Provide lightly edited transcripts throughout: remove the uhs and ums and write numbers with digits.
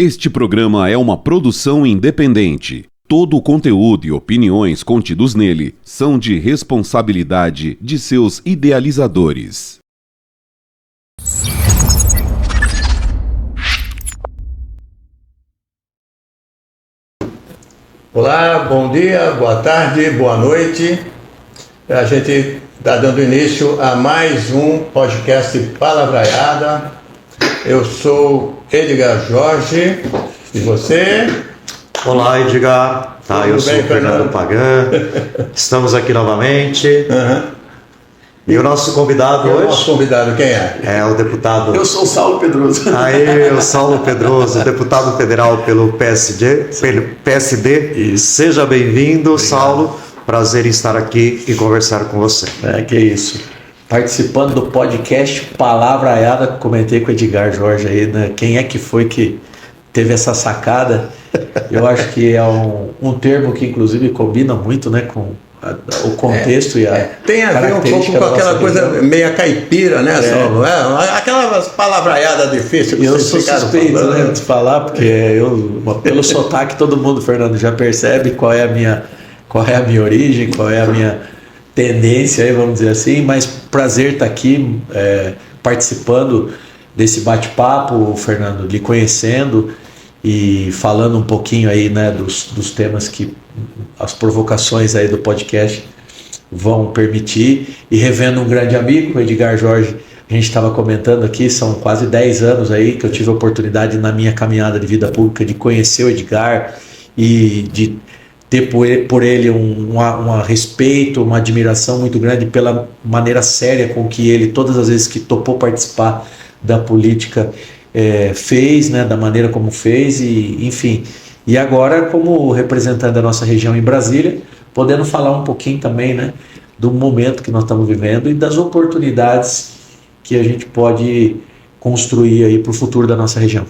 Este programa é uma produção independente. Todo o conteúdo e opiniões contidos nele são de responsabilidade de seus idealizadores. Olá, bom dia, boa tarde, boa noite. A gente está dando início a mais um podcast Palavreada. Eu sou Edgar Jorge, e você? Olá, Edgar. Eu sou o Fernando Pagan. Estamos aqui novamente. E o nosso convidado hoje? O nosso convidado quem é? É o deputado... Eu sou o Saulo Pedroso. O Saulo Pedroso, deputado federal pelo PSD. Isso. Seja bem-vindo, Saulo. Prazer em estar aqui e conversar com você. Que isso. Participando do podcast Palavreada, comentei com o Edgar Jorge aí, né? Quem é que foi que teve essa sacada? Eu acho que é um termo que inclusive combina muito, né, com o contexto e a tem a ver um pouco com aquela coisa meia caipira, né, Saulo? Aquelas palavreadas difíceis que eu sou suspeito, né, de falar, porque pelo sotaque todo mundo, Fernando, já percebe qual é a minha origem, qual é a minha tendência, aí, vamos dizer assim, mas prazer estar aqui participando desse bate-papo, Fernando, lhe conhecendo e falando um pouquinho aí, né, dos temas que as provocações aí do podcast vão permitir, e revendo um grande amigo, o Edgar Jorge. A gente estava comentando aqui, são quase 10 anos aí que eu tive a oportunidade na minha caminhada de vida pública de conhecer o Edgar e de ter por ele um respeito, uma admiração muito grande pela maneira séria com que ele, todas as vezes que topou participar da política, fez, né, da maneira como fez, e enfim. E agora, como representante da nossa região em Brasília, podendo falar um pouquinho também, né, do momento que nós estamos vivendo e das oportunidades que a gente pode construir aí para o futuro da nossa região.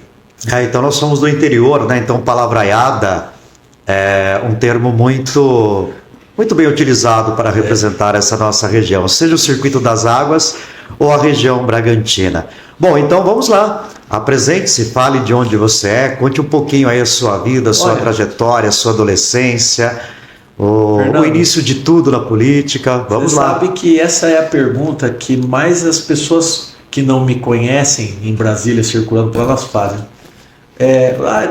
Então nós somos do interior, né? Então palavreada é um termo muito bem utilizado para representar essa nossa região, seja o Circuito das Águas ou a região Bragantina. Bom, então vamos lá. Apresente-se, fale de onde você é, conte um pouquinho aí a sua vida, a sua trajetória, a sua adolescência, o início de tudo na política. Vamos lá. Você sabe que essa é a pergunta que mais as pessoas que não me conhecem em Brasília circulando por elas fazem.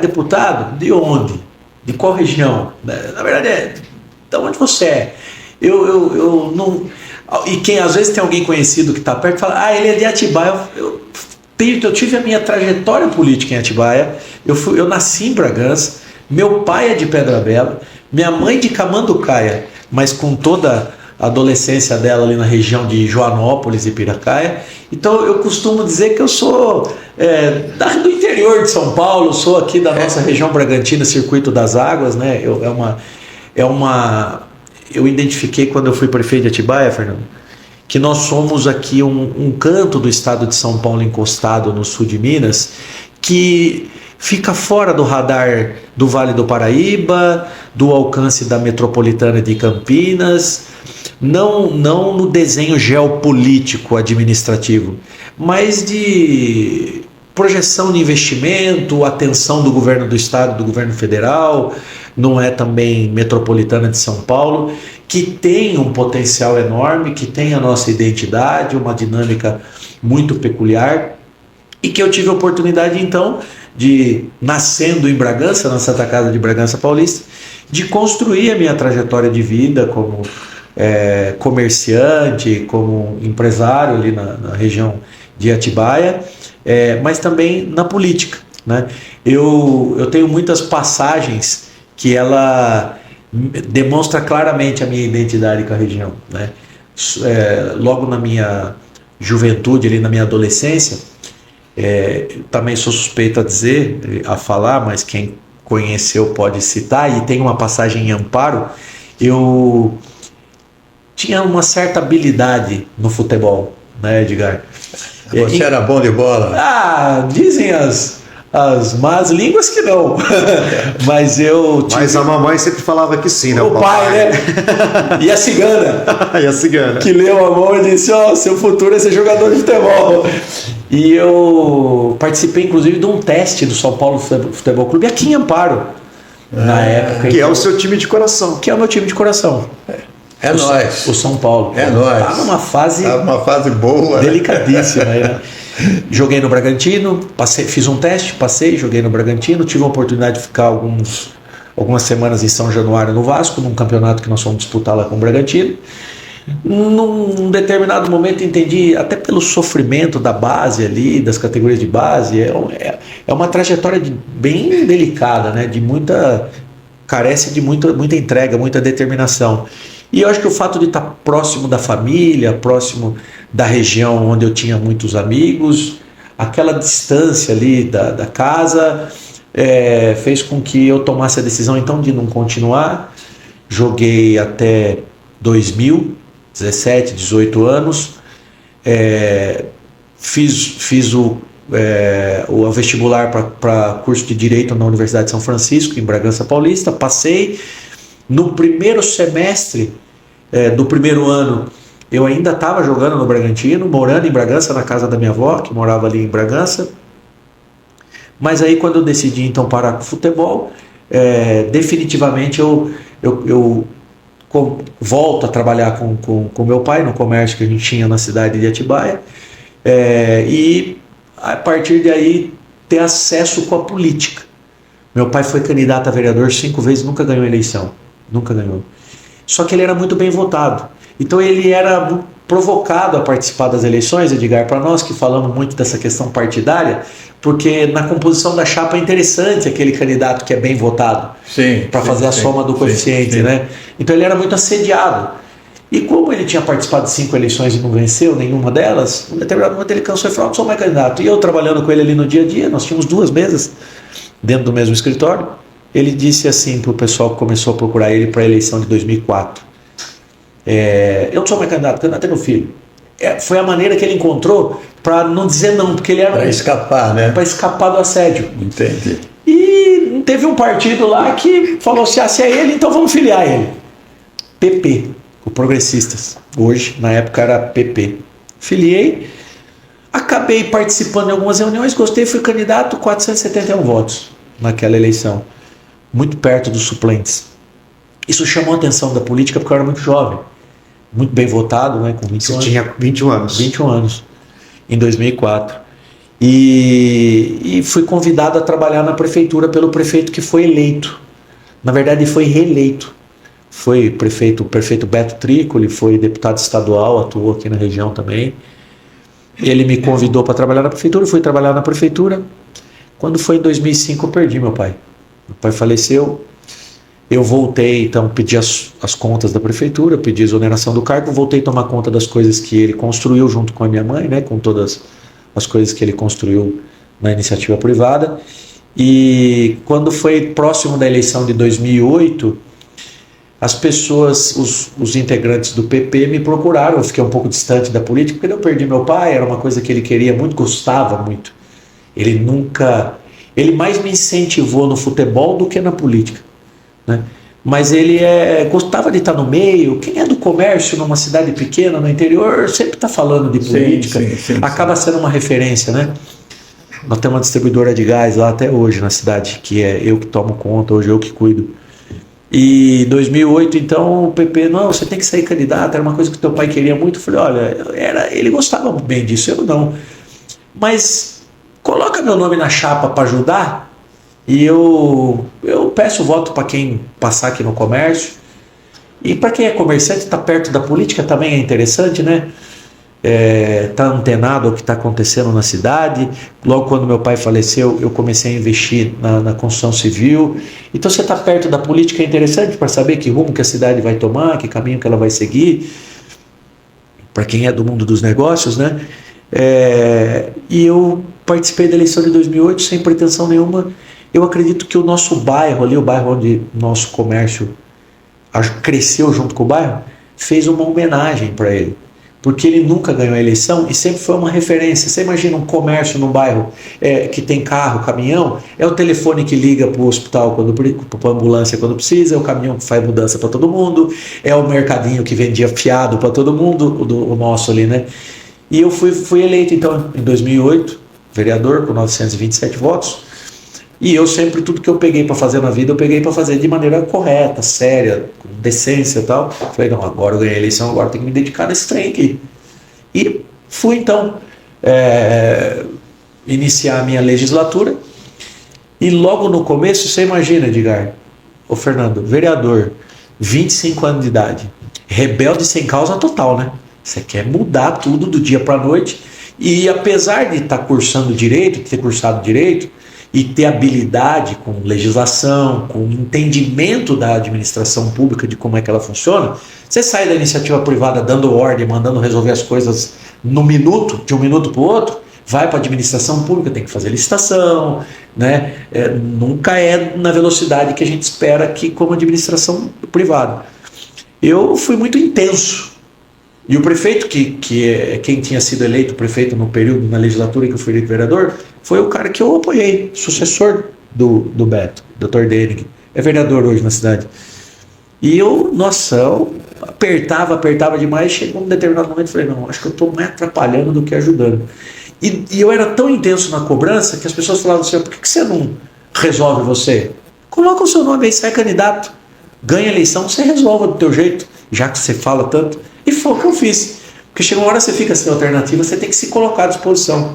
Deputado, de onde? De qual região? Na verdade, de onde você é? Eu não... E quem às vezes tem alguém conhecido que está perto fala, ele é de Atibaia. Eu tive a minha trajetória política em Atibaia. Eu nasci em Bragança, meu pai é de Pedra Bela, minha mãe de Camanducaia, mas com toda a adolescência dela ali na região de Joanópolis e Piracaia. Então eu costumo dizer que eu sou do interior de São Paulo, sou aqui da nossa região Bragantina, Circuito das Águas, né? Eu identifiquei quando eu fui prefeito de Atibaia, Fernando, que nós somos aqui um canto do estado de São Paulo encostado no sul de Minas, que fica fora do radar do Vale do Paraíba, do alcance da metropolitana de Campinas, não no desenho geopolítico administrativo, mas de projeção de investimento, atenção do governo do estado, do governo federal. Não é também metropolitana de São Paulo, que tem um potencial enorme, que tem a nossa identidade, uma dinâmica muito peculiar, e que eu tive a oportunidade então de, nascendo em Bragança, na Santa Casa de Bragança Paulista, de construir a minha trajetória de vida como comerciante, como empresário ali na região de Atibaia, mas também na política, né? Eu tenho muitas passagens que ela demonstra claramente a minha identidade com a região, né? Logo na minha juventude, ali na minha adolescência, também sou suspeito a falar, mas quem conheceu pode citar, e tem uma passagem em Amparo. Eu tinha uma certa habilidade no futebol, né, Edgar? Você era bom de bola? Dizem as as más línguas que não. Mas eu tive... Mas a mamãe sempre falava que sim, né? O pai, né? E a cigana. E a cigana. Que leu a mão e disse, seu futuro é ser jogador de futebol. E eu participei, inclusive, de um teste do São Paulo Futebol Clube aqui em Amparo. Na época. Que é o seu time de coração. Que é o meu time de coração. É nóis. O São Paulo. É nóis. Tá numa fase... Tá numa fase boa. Delicadíssima. Né? Joguei no Bragantino, fiz um teste, passei, joguei no Bragantino, tive a oportunidade de ficar algumas semanas em São Januário no Vasco, num campeonato que nós fomos disputar lá com o Bragantino. Num determinado momento entendi, até pelo sofrimento da base ali, das categorias de base, é uma trajetória bem delicada, né? Carece de muita entrega, muita determinação. E eu acho que o fato de estar próximo da família, próximo da região onde eu tinha muitos amigos, aquela distância ali da casa, fez com que eu tomasse a decisão então de não continuar. Joguei até 2017, 18 anos, fiz o vestibular para curso de Direito na Universidade de São Francisco, em Bragança Paulista, passei. No primeiro semestre do primeiro ano, eu ainda estava jogando no Bragantino, morando em Bragança, na casa da minha avó, que morava ali em Bragança. Mas aí, quando eu decidi então parar com o futebol, definitivamente eu volto a trabalhar com meu pai no comércio que a gente tinha na cidade de Atibaia, e a partir daí ter acesso com a política. Meu pai foi candidato a vereador 5 vezes, nunca ganhou eleição. Nunca ganhou. Só que ele era muito bem votado. Então ele era provocado a participar das eleições, Edgar, para nós que falamos muito dessa questão partidária, porque na composição da chapa é interessante aquele candidato que é bem votado, para fazer a soma do coeficiente, né? Então ele era muito assediado. E como ele tinha participado de 5 eleições e não venceu nenhuma delas, em determinado momento ele cansou e falou, não sou mais candidato. E eu trabalhando com ele ali no dia a dia, nós tínhamos 2 mesas dentro do mesmo escritório. Ele disse assim para o pessoal que começou a procurar ele para a eleição de 2004. Eu não sou mais candidato é meu filho. Foi a maneira que ele encontrou para não dizer não, porque ele era... Para escapar, né? Para escapar do assédio. Entendi. E teve um partido lá que falou assim, se é ele, então vamos filiar ele. PP, o Progressistas. Hoje, na época, era PP. Filiei, acabei participando de algumas reuniões, gostei, fui candidato, 471 votos naquela eleição. Muito perto dos suplentes. Isso chamou a atenção da política porque eu era muito jovem, muito bem votado, né, com 21 anos. Você tinha 21 anos. 21 anos, em 2004. E fui convidado a trabalhar na prefeitura pelo prefeito que foi eleito. Na verdade, foi reeleito. Foi o prefeito Beto Trícoli, foi deputado estadual, atuou aqui na região também. Ele me convidou para trabalhar na prefeitura, fui trabalhar na prefeitura. Quando foi em 2005, eu perdi meu pai. Meu pai faleceu, eu voltei, então pedi as contas da prefeitura, pedi exoneração do cargo, voltei a tomar conta das coisas que ele construiu junto com a minha mãe, né, com todas as coisas que ele construiu na iniciativa privada. E quando foi próximo da eleição de 2008, as pessoas, os integrantes do PP me procuraram, eu fiquei um pouco distante da política, porque eu perdi meu pai, era uma coisa que ele queria muito, gostava muito. Ele mais me incentivou no futebol do que na política, né? Mas ele gostava de estar no meio. Quem é do comércio numa cidade pequena, no interior, sempre está falando de política, acaba sendo uma referência, né? Nós temos uma distribuidora de gás lá até hoje na cidade, que é eu que tomo conta, hoje eu que cuido. E em 2008, então, o PP, não, você tem que sair candidato, era uma coisa que teu pai queria muito. Eu falei, olha, ele gostava bem disso, eu não. Mas coloca meu nome na chapa para ajudar e eu peço voto para quem passar aqui no comércio. E para quem é comerciante, está perto da política também é interessante, né? Tá antenado ao que está acontecendo na cidade. Logo quando meu pai faleceu, eu comecei a investir na construção civil. Então você está perto da política é interessante para saber que rumo que a cidade vai tomar, que caminho que ela vai seguir, para quem é do mundo dos negócios, né? E eu participei da eleição de 2008 sem pretensão nenhuma. Eu acredito que o nosso bairro ali, o bairro onde nosso comércio cresceu junto com o bairro, fez uma homenagem para ele. porque ele nunca ganhou a eleição e sempre foi uma referência. Você imagina um comércio num bairro que tem carro, caminhão, é o telefone que liga para o hospital, para a ambulância quando precisa, é o caminhão que faz mudança para todo mundo, é o mercadinho que vendia fiado para todo mundo, o nosso ali, né? E eu fui eleito, então, em 2008, vereador, com 927 votos, e eu sempre, tudo que eu peguei para fazer na vida, eu peguei para fazer de maneira correta, séria, com decência e tal. Falei, não, agora eu ganhei a eleição, agora eu tenho que me dedicar nesse trem aqui. E fui, então, iniciar a minha legislatura. E logo no começo, você imagina, Edgar, ô Fernando, vereador, 25 anos de idade, rebelde sem causa total, né? Você quer mudar tudo do dia para a noite. E apesar de estar cursando direito, de ter cursado direito, e ter habilidade com legislação, com entendimento da administração pública, de como é que ela funciona, você sai da iniciativa privada dando ordem, mandando resolver as coisas no minuto, de um minuto para o outro, vai para a administração pública, tem que fazer licitação, né? Nunca é na velocidade que a gente espera aqui como administração privada. Eu fui muito intenso. E o prefeito, que é quem tinha sido eleito prefeito no período, na legislatura que eu fui eleito vereador, foi o cara que eu apoiei, sucessor do Beto, Dr. Denig. É vereador hoje na cidade. E eu apertava demais, chegou um determinado momento e falei, não, acho que eu estou me atrapalhando do que ajudando. E eu era tão intenso na cobrança que as pessoas falavam assim, por que você não resolve você? Coloca o seu nome aí, você é candidato, ganha a eleição, você resolve do teu jeito, já que você fala tanto. E foi o que eu fiz. Porque chega uma hora você fica sem alternativa, você tem que se colocar à disposição.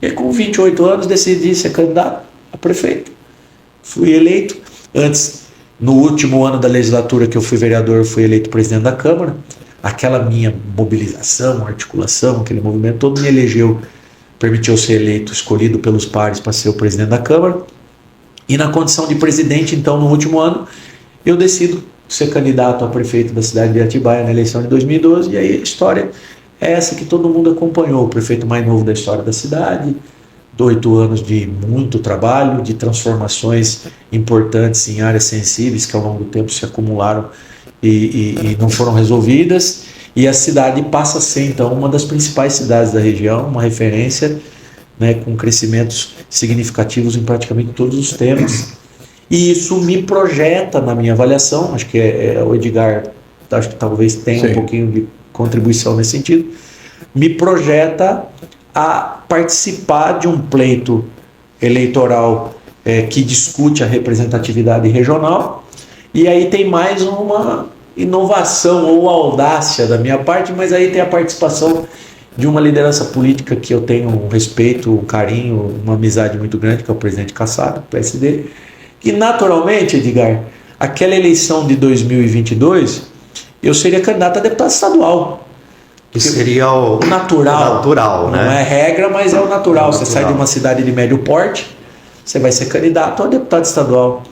E aí, com 28 anos, decidi ser candidato a prefeito. Fui eleito. Antes, no último ano da legislatura que eu fui vereador, eu fui eleito presidente da Câmara. Aquela minha mobilização, articulação, aquele movimento todo me elegeu, permitiu ser eleito, escolhido pelos pares para ser o presidente da Câmara. E na condição de presidente, então, no último ano, eu decido ser candidato a prefeito da cidade de Atibaia na eleição de 2012, e aí a história é essa que todo mundo acompanhou, o prefeito mais novo da história da cidade, 8 anos de muito trabalho, de transformações importantes em áreas sensíveis que ao longo do tempo se acumularam e não foram resolvidas, e a cidade passa a ser então uma das principais cidades da região, uma referência, né, com crescimentos significativos em praticamente todos os temas. E isso me projeta na minha avaliação, acho que o Edgar, acho que talvez tenha Sim. um pouquinho de contribuição nesse sentido, me projeta a participar de um pleito eleitoral que discute a representatividade regional, e aí tem mais uma inovação ou audácia da minha parte, mas aí tem a participação de uma liderança política que eu tenho um respeito, um carinho, uma amizade muito grande, que é o presidente Kassab, do PSD. E naturalmente, Edgar, aquela eleição de 2022, eu seria candidato a deputado estadual. Que seria o natural, né? Não é regra, mas é o natural. Você sai de uma cidade de médio porte, você vai ser candidato a deputado estadual.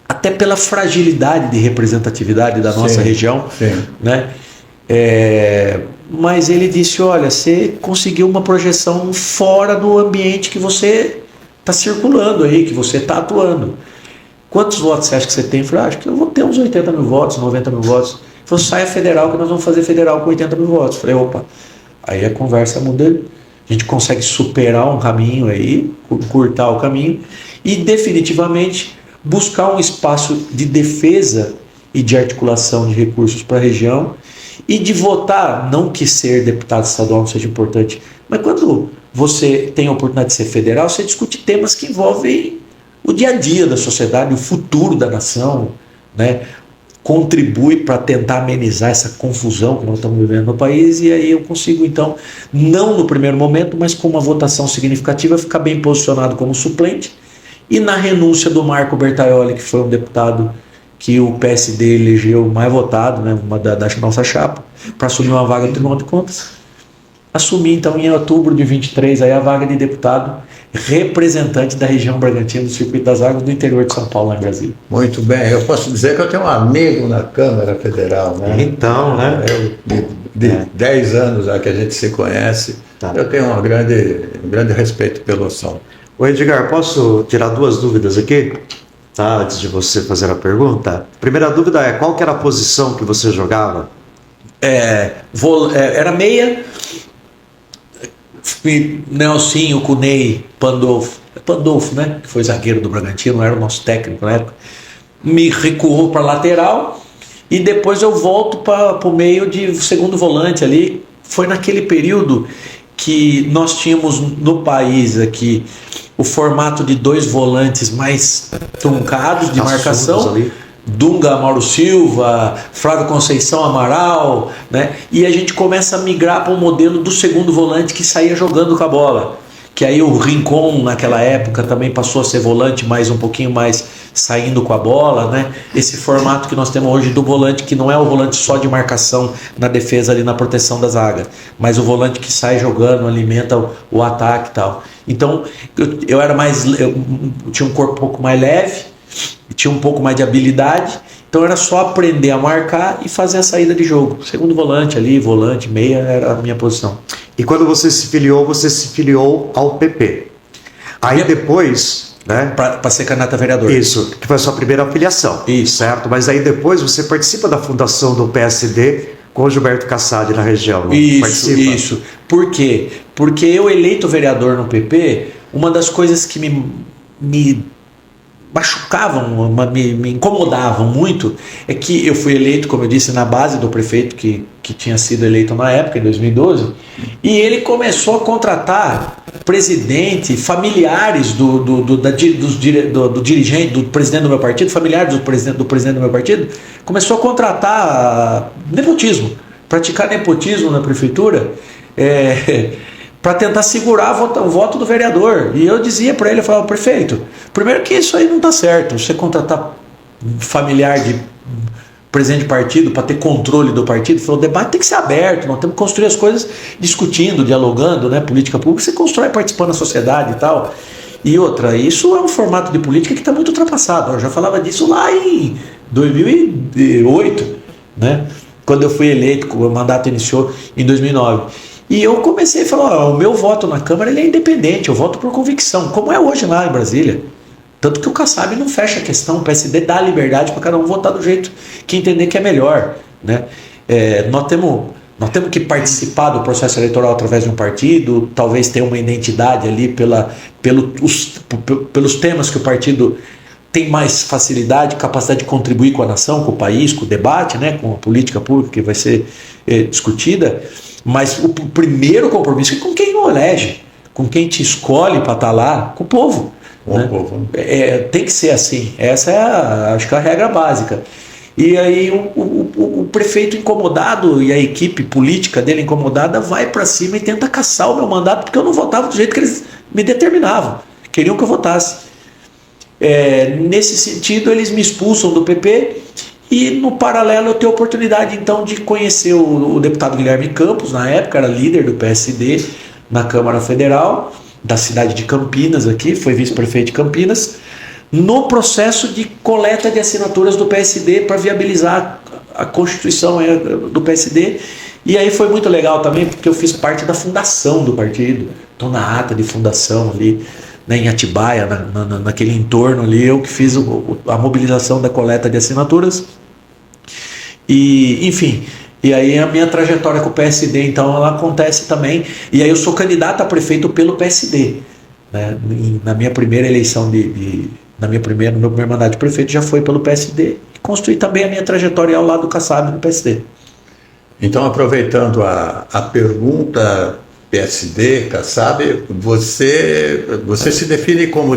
Até pela fragilidade de representatividade da nossa região. Sim. Né? Mas ele disse, olha, você conseguiu uma projeção fora do ambiente que você está circulando aí, que você está atuando. Quantos votos você acha que você tem? Eu falei, acho que eu vou ter uns 80 mil votos, 90 mil votos. Ele falou, saia federal que nós vamos fazer federal com 80 mil votos. Eu falei, opa, aí a conversa muda, a gente consegue superar um caminho aí, curtar o caminho e definitivamente buscar um espaço de defesa e de articulação de recursos para a região e de votar, não que ser deputado estadual não seja importante, mas quando você tem a oportunidade de ser federal, você discute temas que envolvem o dia a dia da sociedade, o futuro da nação, né? Contribui para tentar amenizar essa confusão que nós estamos vivendo no país, e aí eu consigo então, não no primeiro momento, mas com uma votação significativa, ficar bem posicionado como suplente, e na renúncia do Marco Bertaioli, que foi um deputado que o PSD elegeu mais votado, né, uma da nossa chapa, para assumir uma vaga do Tribunal de Contas. Assumi então em outubro de 23 aí a vaga de deputado representante da região Bragantina do Circuito das Águas do interior de São Paulo, lá em Brasília. Muito bem, eu posso dizer que eu tenho um amigo na Câmara Federal, né? Então, né? De 10 anos já que a gente se conhece, eu tenho um grande respeito pelo som. Ô Edgar, posso tirar 2 dúvidas aqui? Tá, antes de você fazer a pergunta. Primeira dúvida é, qual que era a posição que você jogava? era meia, Nelsinho, Cunei, Pandolfo, né, que foi zagueiro do Bragantino, era o nosso técnico na época, me recuou para lateral e depois eu volto para o meio de segundo volante ali. Foi naquele período que nós tínhamos no país aqui o formato de 2 volantes mais truncados de marcação ali. Dunga, Mauro Silva, Flávio Conceição, Amaral, né? E a gente começa a migrar para o modelo do segundo volante que saía jogando com a bola, que aí o Rincon naquela época também passou a ser volante, mais um pouquinho mais saindo com a bola, né? Esse formato que nós temos hoje do volante, que não é o volante só de marcação na defesa ali na proteção da zaga, mas o volante que sai jogando, alimenta o ataque e tal. Então eu tinha um corpo um pouco mais leve, tinha um pouco mais de habilidade, então era só aprender a marcar e fazer a saída de jogo. Segundo volante ali, volante, meia, era a minha posição. E quando você se filiou ao PP. Aí depois, né? Para ser candidato a vereador. Isso, que foi a sua primeira afiliação. Isso. Certo? Mas aí depois você participa da fundação do PSD com o Gilberto Kassab na região. Isso. Por quê? Porque eu, eleito vereador no PP, uma das coisas que me machucavam, me incomodavam muito, é que eu fui eleito, como eu disse, na base do prefeito que tinha sido eleito na época, em 2012, e ele começou a contratar presidente, familiares do dirigente, do presidente do meu partido, familiares do presidente do meu partido, começou a contratar nepotismo, praticar nepotismo na prefeitura, para tentar segurar o voto do vereador. E eu dizia para ele, eu falava, prefeito, primeiro que isso aí não está certo, você contratar familiar de presidente de partido para ter controle do partido. Ele falou, o debate tem que ser aberto, nós temos que construir as coisas discutindo, dialogando, né? Política pública você constrói participando da sociedade e tal. E outra, isso é um formato de política que está muito ultrapassado. Eu já falava disso lá em 2008, né? Quando eu fui eleito, o mandato iniciou em 2009. E eu comecei a falar, o meu voto na Câmara ele é independente, eu voto por convicção, como é hoje lá em Brasília. Tanto que o Kassab não fecha a questão, o PSD dá liberdade para cada um votar do jeito que entender que é melhor, né? Nós temos que participar do processo eleitoral através de um partido, talvez ter uma identidade ali pelos temas que o partido tem mais facilidade, capacidade de contribuir com a nação, com o país, com o debate, né? Com a política pública que vai ser discutida. Mas o primeiro compromisso é com quem não elege, com quem te escolhe para estar lá, com o povo. Né? Tem que ser assim. Essa é acho que a regra básica. E aí o prefeito incomodado e a equipe política dele incomodada vai para cima e tenta caçar o meu mandato, porque eu não votava do jeito que eles me determinavam. Queriam que eu votasse. Nesse sentido, eles me expulsam do PP. E no paralelo eu tenho a oportunidade então de conhecer o deputado Guilherme Campos, na época era líder do PSD na Câmara Federal, da cidade de Campinas aqui, foi vice-prefeito de Campinas, no processo de coleta de assinaturas do PSD para viabilizar a constituição do PSD. E aí foi muito legal também, porque eu fiz parte da fundação do partido, estou na ata de fundação ali, né, em Atibaia, naquele entorno ali, eu que fiz a mobilização da coleta de assinaturas. E, enfim, e aí a minha trajetória com o PSD, então, ela acontece também. E aí eu sou candidato a prefeito pelo PSD, né? Na minha primeira eleição, no meu primeiro mandato de prefeito, já foi pelo PSD. E construí também a minha trajetória ao lado do Kassab no PSD. Então, aproveitando a pergunta PSD, Kassab, você se define como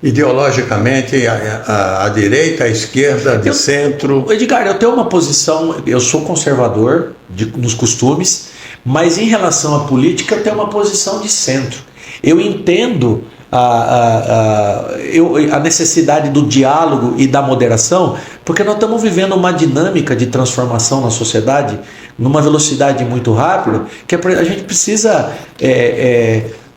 ideologicamente a direita, a esquerda, de centro? Edgar, eu tenho uma posição, eu sou conservador nos costumes, mas em relação à política eu tenho uma posição de centro. Eu entendo a necessidade do diálogo e da moderação, porque nós estamos vivendo uma dinâmica de transformação na sociedade numa velocidade muito rápida, que a gente precisa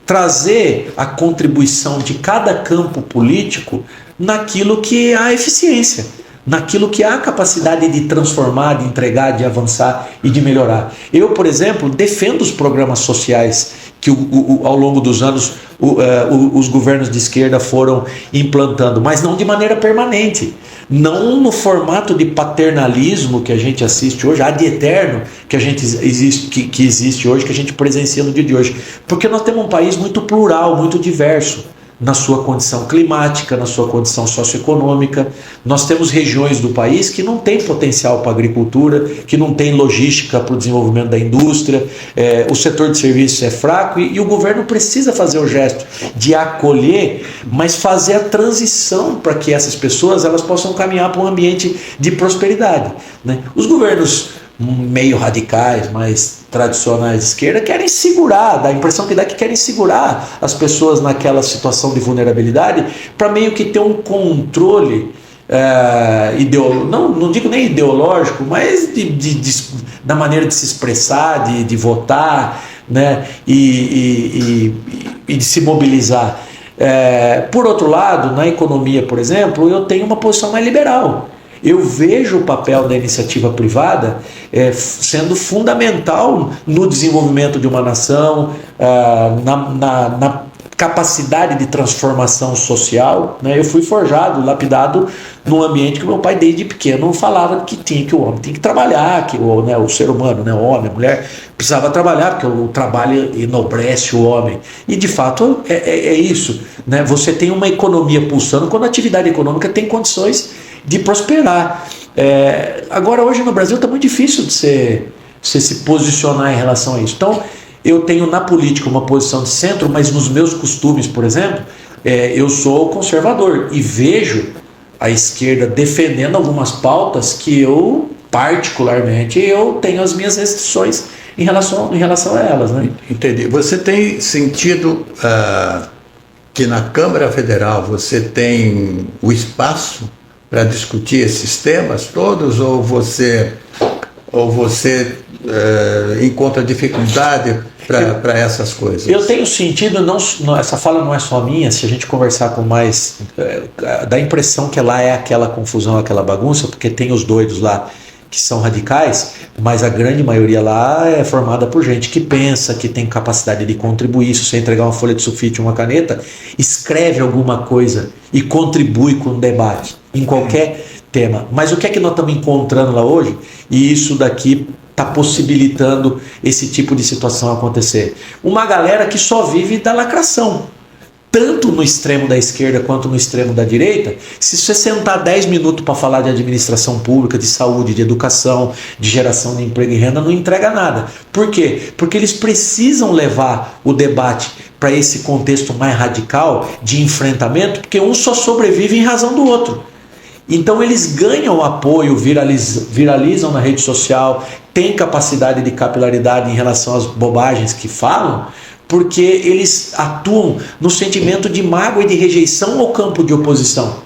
trazer a contribuição de cada campo político naquilo que há eficiência, naquilo que há capacidade de transformar, de entregar, de avançar e de melhorar. Eu, por exemplo, defendo os programas sociais que ao longo dos anos os governos de esquerda foram implantando, mas não de maneira permanente. não no formato de paternalismo que a gente assiste hoje, ad eterno que a gente que existe hoje, que a gente presencia no dia de hoje. Porque nós temos um país muito plural, muito diverso, na sua condição climática, na sua condição socioeconômica. Nós temos regiões do país que não têm potencial para a agricultura, que não tem logística para o desenvolvimento da indústria, o setor de serviços é fraco e o governo precisa fazer o gesto de acolher, mas fazer a transição para que essas pessoas elas possam caminhar para um ambiente de prosperidade, né? Os governos meio radicais, mais tradicionais de esquerda, querem segurar, dá a impressão que dá que querem segurar as pessoas naquela situação de vulnerabilidade para meio que ter um controle não digo nem ideológico, mas da maneira de se expressar, de votar, né, e de se mobilizar. Por outro lado, na economia, por exemplo, eu tenho uma posição mais liberal. Eu vejo o papel da iniciativa privada sendo fundamental no desenvolvimento de uma nação, na capacidade de transformação social, né? Eu fui forjado, lapidado num ambiente que meu pai desde pequeno falava que o homem tem que trabalhar, que o ser humano, né, o homem, a mulher precisava trabalhar, porque o trabalho enobrece o homem. E de fato é isso, né? Você tem uma economia pulsando quando a atividade econômica tem condições de prosperar. Agora hoje no Brasil está muito difícil de você se posicionar em relação a isso. Então eu tenho na política uma posição de centro, mas nos meus costumes, por exemplo, eu sou conservador e vejo a esquerda defendendo algumas pautas que eu particularmente eu tenho as minhas restrições em relação a elas, né? Entendi. Você tem sentido que na Câmara Federal você tem o espaço para discutir esses temas todos, ou você encontra dificuldade para essas coisas? Eu tenho sentido, essa fala não é só minha, se a gente conversar com mais, dá a impressão que lá é aquela confusão, aquela bagunça, porque tem os doidos lá que são radicais, mas a grande maioria lá é formada por gente que pensa, que tem capacidade de contribuir. Se você entregar uma folha de sulfite e uma caneta, escreve alguma coisa e contribui com o debate em qualquer tema. Mas o que é que nós estamos encontrando lá hoje? E isso daqui está possibilitando esse tipo de situação acontecer. Uma galera que só vive da lacração. Tanto no extremo da esquerda quanto no extremo da direita, se você sentar 10 minutos para falar de administração pública, de saúde, de educação, de geração de emprego e renda, não entrega nada. Por quê? Porque eles precisam levar o debate para esse contexto mais radical de enfrentamento, porque um só sobrevive em razão do outro. Então eles ganham apoio, viralizam na rede social, têm capacidade de capilaridade em relação às bobagens que falam, porque eles atuam no sentimento de mágoa e de rejeição ao campo de oposição,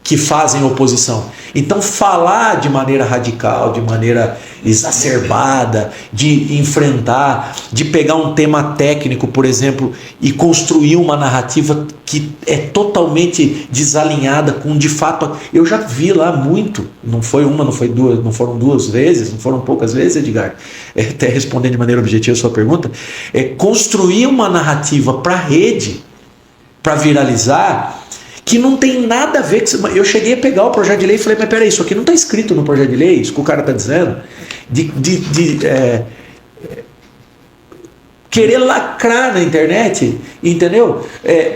que fazem oposição. Então falar de maneira radical, de maneira exacerbada, de enfrentar, de pegar um tema técnico, por exemplo, e construir uma narrativa que é totalmente desalinhada com, de fato, eu já vi lá muito, não foi uma, não foi duas, não foram duas vezes, não foram poucas vezes, Edgar, até respondendo de maneira objetiva a sua pergunta, construir uma narrativa para a rede, para viralizar, que não tem nada a ver com... Eu cheguei a pegar o projeto de lei e falei, mas peraí, isso aqui não está escrito no projeto de lei, isso que o cara está dizendo, querer lacrar na internet, entendeu?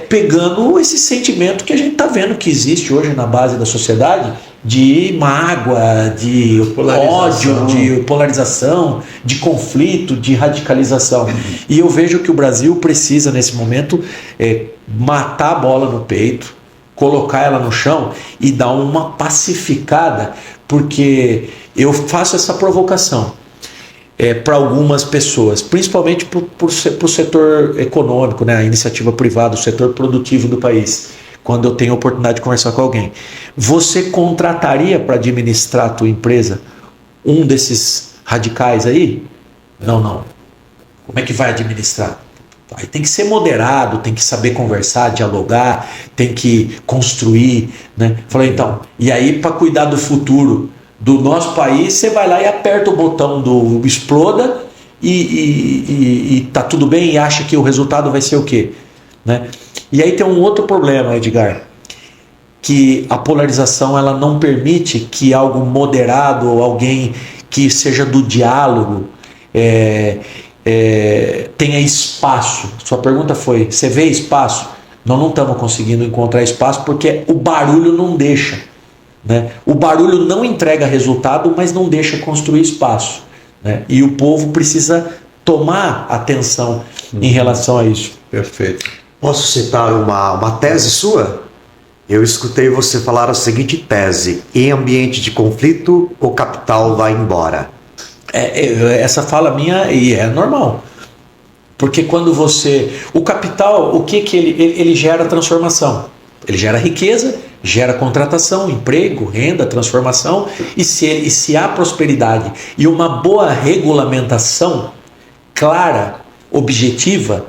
Pegando esse sentimento que a gente está vendo que existe hoje na base da sociedade, de mágoa, de ódio, de polarização, de conflito, de radicalização. E eu vejo que o Brasil precisa, nesse momento, matar a bola no peito, colocar ela no chão e dar uma pacificada, porque eu faço essa provocação para algumas pessoas, principalmente para o setor econômico, né, a iniciativa privada, o setor produtivo do país. Quando eu tenho a oportunidade de conversar com alguém, você contrataria para administrar a tua empresa um desses radicais aí? Não. Como é que vai administrar? Aí tem que ser moderado, tem que saber conversar, dialogar, tem que construir, né? Falei, então, e aí para cuidar do futuro do nosso país, você vai lá e aperta o botão do exploda e tá tudo bem e acha que o resultado vai ser o quê? Né? E aí tem um outro problema, Edgar. que a polarização ela não permite que algo moderado ou alguém que seja do diálogo tenha espaço. Sua pergunta foi, você vê espaço? Nós não estamos conseguindo encontrar espaço porque o barulho não deixa, né? O barulho não entrega resultado, mas não deixa construir espaço, né? E o povo precisa tomar atenção em relação a isso. Perfeito. Posso citar uma tese sua? Eu escutei você falar a seguinte tese: em ambiente de conflito, o capital vai embora. Essa fala minha e é normal. Porque quando o capital, o que ele gera? Transformação. Ele gera riqueza, gera contratação, emprego, renda, transformação. E se há prosperidade e uma boa regulamentação clara, objetiva,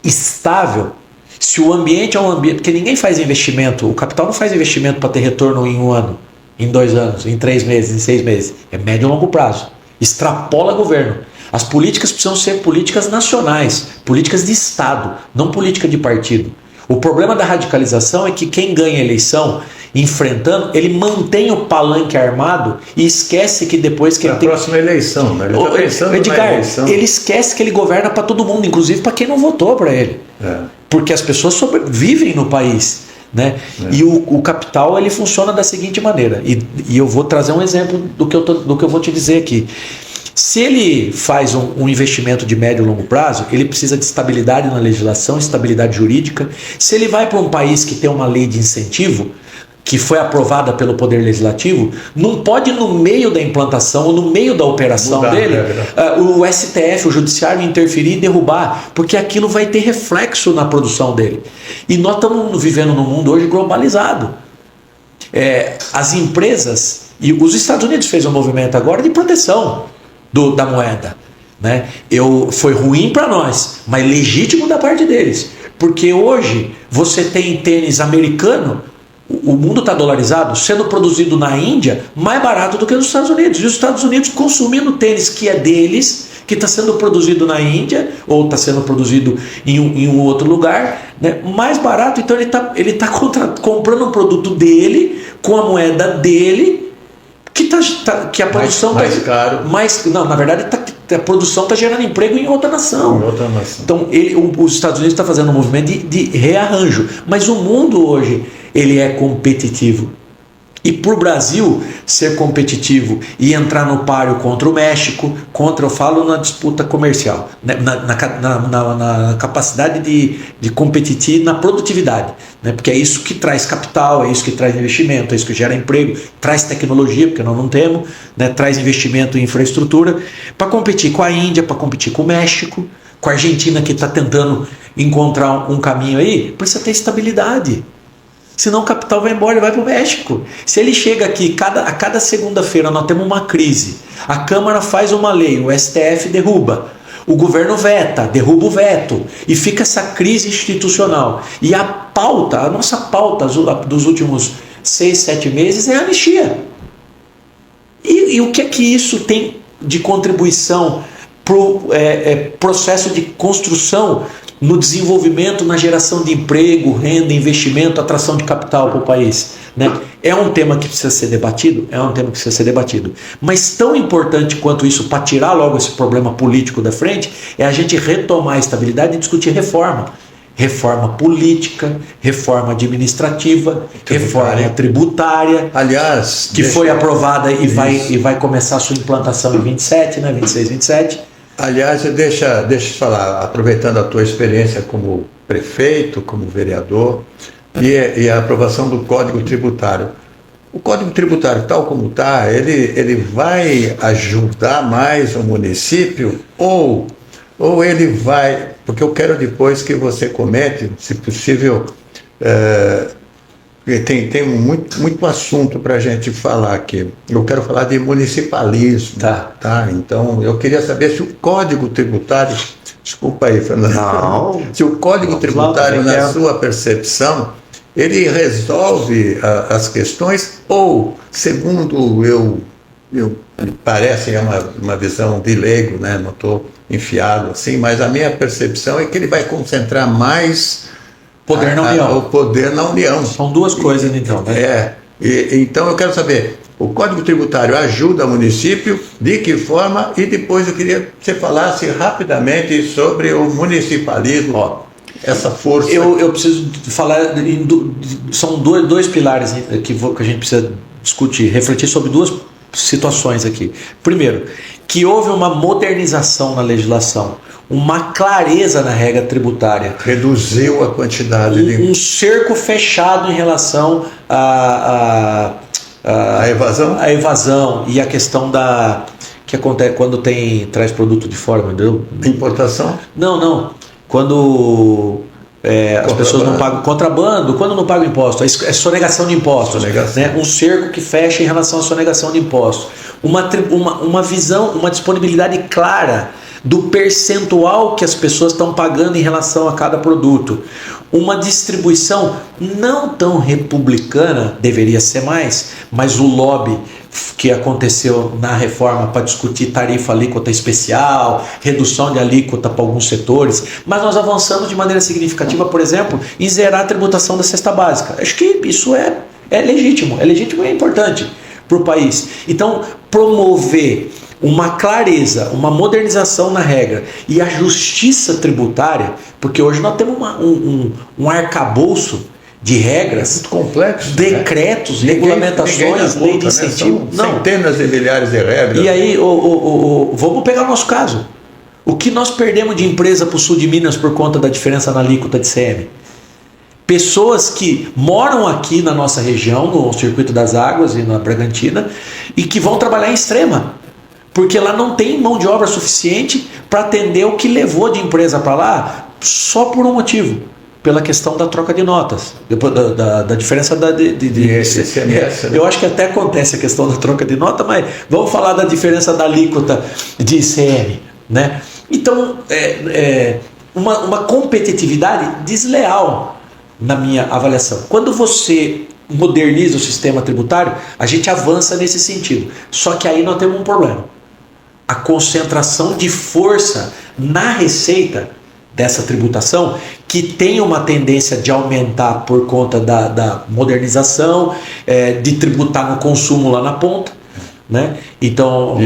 estável, se o ambiente é um ambiente... Porque ninguém faz investimento, o capital não faz investimento para ter retorno em 1 ano, em 2 anos, em 3 meses, em 6 meses. É médio e longo prazo. Extrapola governo. As políticas precisam ser políticas nacionais, políticas de Estado, não política de partido. O problema da radicalização é que quem ganha a eleição enfrentando, ele mantém o palanque armado e esquece que depois que ele tem... próxima eleição, né? Ele está pensando Edgar, na eleição. Ele esquece que ele governa para todo mundo, inclusive para quem não votou para ele. Porque as pessoas vivem no país, né? E o capital ele funciona da seguinte maneira, e eu vou trazer um exemplo do que eu vou te dizer aqui. Se ele faz um investimento de médio e longo prazo, ele precisa de estabilidade na legislação, estabilidade jurídica. Se ele vai para um país que tem uma lei de incentivo, que foi aprovada pelo Poder Legislativo, não pode no meio da implantação ou no meio da operação dele, o STF, o Judiciário, interferir e derrubar, porque aquilo vai ter reflexo na produção dele. E nós estamos vivendo num mundo hoje globalizado. As empresas, e os Estados Unidos fez um movimento agora de proteção da moeda, né? Foi ruim para nós, mas legítimo da parte deles, porque hoje você tem tênis americano, o mundo está dolarizado, sendo produzido na Índia mais barato do que nos Estados Unidos, e os Estados Unidos consumindo tênis que é deles, que está sendo produzido na Índia ou está sendo produzido em um outro lugar, né, mais barato. Então ele tá comprando um produto dele com a moeda dele, que a produção mais caro. Não, na verdade a produção está gerando emprego em outra nação. Então os Estados Unidos estão fazendo um movimento de rearranjo, mas o mundo hoje ele é competitivo. E para o Brasil ser competitivo e entrar no páreo contra o México, eu falo na disputa comercial, né, na capacidade de competir na produtividade, né, porque é isso que traz capital, é isso que traz investimento, é isso que gera emprego, traz tecnologia, porque nós não temos, né, traz investimento em infraestrutura, para competir com a Índia, para competir com o México, com a Argentina, que está tentando encontrar um caminho aí, precisa ter estabilidade. Senão o capital vai embora e vai para o México. Se ele chega aqui, a cada segunda-feira nós temos uma crise, a Câmara faz uma lei, o STF derruba, o governo veta, derruba o veto, e fica essa crise institucional. E a nossa pauta dos últimos 6, 7 meses é a anistia. E o que é que isso tem de contribuição para o processo de construção no desenvolvimento, na geração de emprego, renda, investimento, atração de capital para o país, né? É um tema que precisa ser debatido? É um tema que precisa ser debatido. Mas tão importante quanto isso, para tirar logo esse problema político da frente, é a gente retomar a estabilidade e discutir reforma. Reforma política, reforma administrativa, reforma tributária, aliás, que foi aprovada e vai começar a sua implantação em 27, né? 26, 27. Aliás, deixa eu falar, aproveitando a tua experiência como prefeito, como vereador, e a aprovação do Código Tributário. O Código Tributário, tal como está, ele vai ajudar mais o município ou ele vai... Porque eu quero depois que você comente, se possível... Tem muito assunto para a gente falar aqui. Eu quero falar de municipalismo. Tá? Então, eu queria saber se o Código Tributário... Desculpa aí, Fernando. Não. Se o Código Tributário, na sua percepção, ele resolve as questões ou, segundo me parece, é uma visão de leigo, né? Não estou enfiado assim, mas a minha percepção é que ele vai concentrar mais Poder na união. O poder na união. São duas coisas, então, né? Então eu quero saber, o Código Tributário ajuda o município, de que forma? E depois eu queria que você falasse rapidamente sobre o municipalismo, essa força. Eu preciso falar, são dois pilares que a gente precisa discutir, refletir sobre duas situações aqui. Primeiro, que houve uma modernização na legislação, uma clareza na regra tributária. Reduziu a quantidade de... Um cerco fechado em relação a evasão? A evasão e a questão que acontece quando traz produto de fora, entendeu? Importação? Não. Quando as pessoas não pagam contrabando, quando não pagam imposto, é sonegação de impostos. Né? Um cerco que fecha em relação à sonegação de impostos. Uma visão, uma disponibilidade clara do percentual que as pessoas estão pagando em relação a cada produto. Uma distribuição não tão republicana, deveria ser mais, mas o lobby que aconteceu na reforma para discutir tarifa alíquota especial, redução de alíquota para alguns setores, mas nós avançamos de maneira significativa, por exemplo, em zerar a tributação da cesta básica. Acho que isso é legítimo e é importante para o país. Então, promover uma clareza, uma modernização na regra e a justiça tributária, porque hoje nós temos um arcabouço de regras, muito complexo, decretos, regulamentações, lei de incentivo. Né? Centenas de milhares de regras. E aí, vamos pegar o nosso caso. O que nós perdemos de empresa para o sul de Minas por conta da diferença na alíquota de CM? Pessoas que moram aqui na nossa região, no Circuito das Águas e na Bragantina, e que vão trabalhar em Extrema, porque lá não tem mão de obra suficiente para atender o que levou de empresa para lá, só por um motivo, pela questão da troca de notas, da diferença de SMS, né? Eu acho que até acontece a questão da troca de nota, mas vamos falar da diferença da alíquota de ICM, né? Então, uma competitividade desleal, na minha avaliação. Quando você moderniza o sistema tributário, a gente avança nesse sentido. Só que aí nós temos um problema. A concentração de força na receita dessa tributação, que tem uma tendência de aumentar por conta da modernização, de tributar no consumo lá na ponta, né? Então,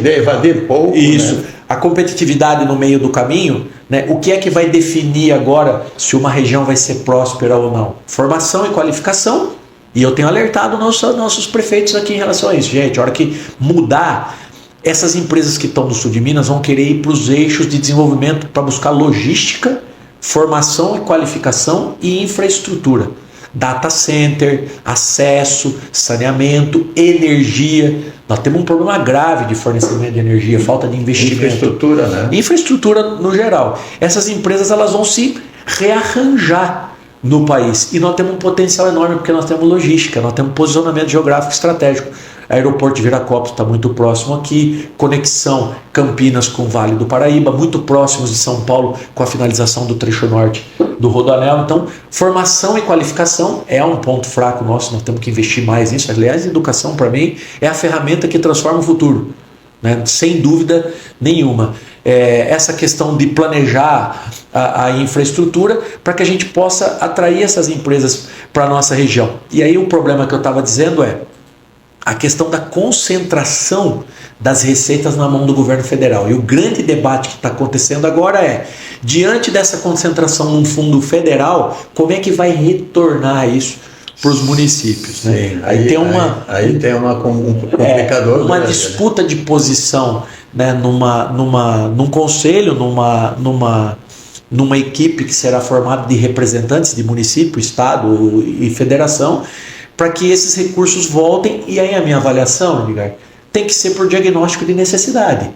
evadir pouco. Isso. Né? A competitividade no meio do caminho, né? O que é que vai definir agora se uma região vai ser próspera ou não? Formação e qualificação. E eu tenho alertado nossos prefeitos aqui em relação a isso. Gente, a hora que mudar, essas empresas que estão no sul de Minas vão querer ir para os eixos de desenvolvimento para buscar logística, formação e qualificação e infraestrutura. Data center, acesso, saneamento, energia. Nós temos um problema grave de fornecimento de energia, falta de investimento. Infraestrutura, né? Infraestrutura no geral. Essas empresas elas vão se rearranjar no país. E nós temos um potencial enorme porque nós temos logística, nós temos posicionamento geográfico estratégico. Aeroporto de Viracopos está muito próximo aqui, conexão Campinas com o Vale do Paraíba, muito próximos de São Paulo com a finalização do trecho norte do Rodoanel. Então, formação e qualificação é um ponto fraco nosso, nós temos que investir mais nisso. Aliás, educação para mim é a ferramenta que transforma o futuro, né? Sem dúvida nenhuma. Essa questão de planejar a infraestrutura para que a gente possa atrair essas empresas para a nossa região. E aí o problema que eu estava dizendo é a questão da concentração das receitas na mão do governo federal. E o grande debate que está acontecendo agora é, diante dessa concentração num fundo federal, como é que vai retornar isso para os municípios? Né? Sim, aí tem um complicador. Uma disputa de posição, né, num conselho, numa equipe que será formada de representantes de município, estado e federação, para que esses recursos voltem. E aí a minha avaliação, Edgar, tem que ser por diagnóstico de necessidade.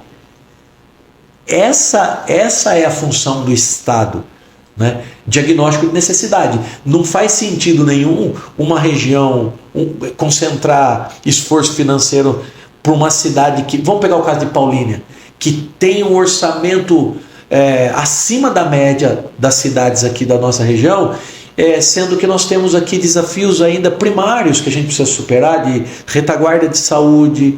Essa é a função do Estado, né? Diagnóstico de necessidade. Não faz sentido nenhum uma região concentrar esforço financeiro para uma cidade que... Vamos pegar o caso de Paulínia, que tem um orçamento acima da média das cidades aqui da nossa região, sendo que nós temos aqui desafios ainda primários que a gente precisa superar, de retaguarda de saúde,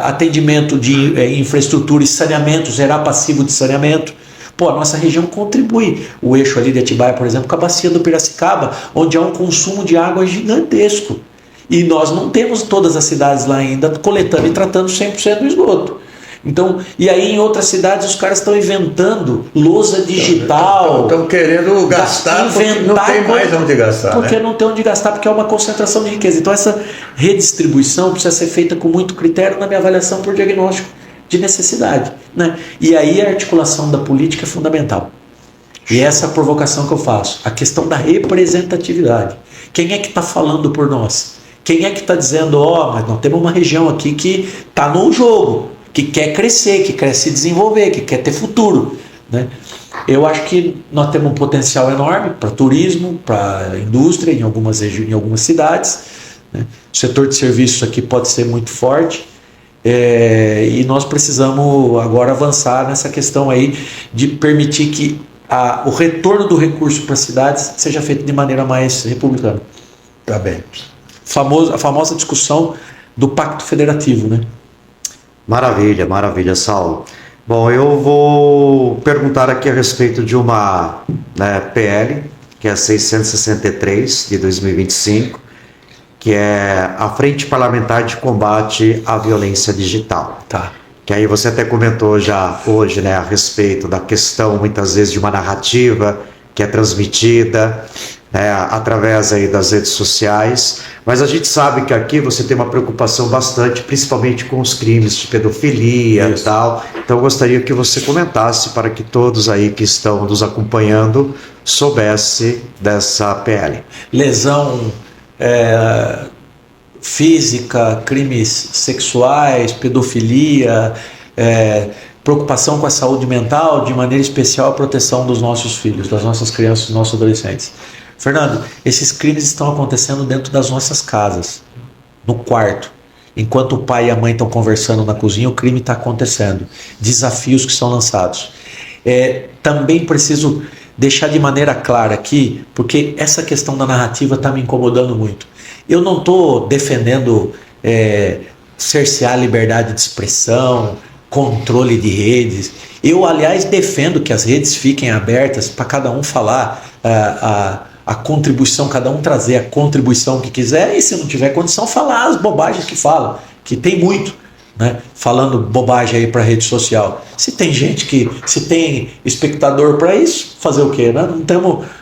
atendimento de infraestrutura e saneamento, zerar passivo de saneamento. Pô, a nossa região contribui. O eixo ali de Atibaia, por exemplo, com a bacia do Piracicaba, onde há um consumo de água gigantesco. E nós não temos todas as cidades lá ainda coletando e tratando 100% do esgoto. Então, e aí em outras cidades os caras estão inventando lousa digital. Estão querendo gastar porque não tem mais onde gastar. Porque né? não tem onde gastar, porque é uma concentração de riqueza. Então essa redistribuição precisa ser feita com muito critério na minha avaliação por diagnóstico de necessidade. Né? E aí a articulação da política é fundamental. E essa é a provocação que eu faço. A questão da representatividade. Quem é que está falando por nós? Quem é que está dizendo, mas nós temos uma região aqui que está no jogo, que quer crescer, que quer se desenvolver, que quer ter futuro. Né? Eu acho que nós temos um potencial enorme para turismo, para indústria em algumas cidades. Né? O setor de serviços aqui pode ser muito forte. E nós precisamos agora avançar nessa questão aí de permitir que o retorno do recurso para as cidades seja feito de maneira mais republicana. Tá bem. A famosa discussão do Pacto Federativo, né? Maravilha, Saulo. Bom, eu vou perguntar aqui a respeito de uma PL, que é a 663 de 2025, que é a Frente Parlamentar de Combate à Violência Digital. Tá. Que aí você até comentou já hoje, a respeito da questão, muitas vezes, de uma narrativa que é transmitida através aí das redes sociais, mas a gente sabe que aqui você tem uma preocupação bastante, principalmente com os crimes de pedofilia e tal, então eu gostaria que você comentasse para que todos aí que estão nos acompanhando soubesse dessa PL. Lesão física, crimes sexuais, pedofilia, preocupação com a saúde mental, de maneira especial a proteção dos nossos filhos, das nossas crianças, dos nossos adolescentes. Fernando, esses crimes estão acontecendo dentro das nossas casas, no quarto. Enquanto o pai e a mãe estão conversando na cozinha, o crime está acontecendo. Desafios que são lançados. Também preciso deixar de maneira clara aqui, porque essa questão da narrativa está me incomodando muito. Eu não estou defendendo cercear a liberdade de expressão, controle de redes. Eu, aliás, defendo que as redes fiquem abertas para cada um falar a contribuição, cada um trazer a contribuição que quiser, e se não tiver condição, falar as bobagens que fala, que tem muito, né? Falando bobagem aí para rede social. Se tem gente se tem espectador para isso, fazer o quê? Né?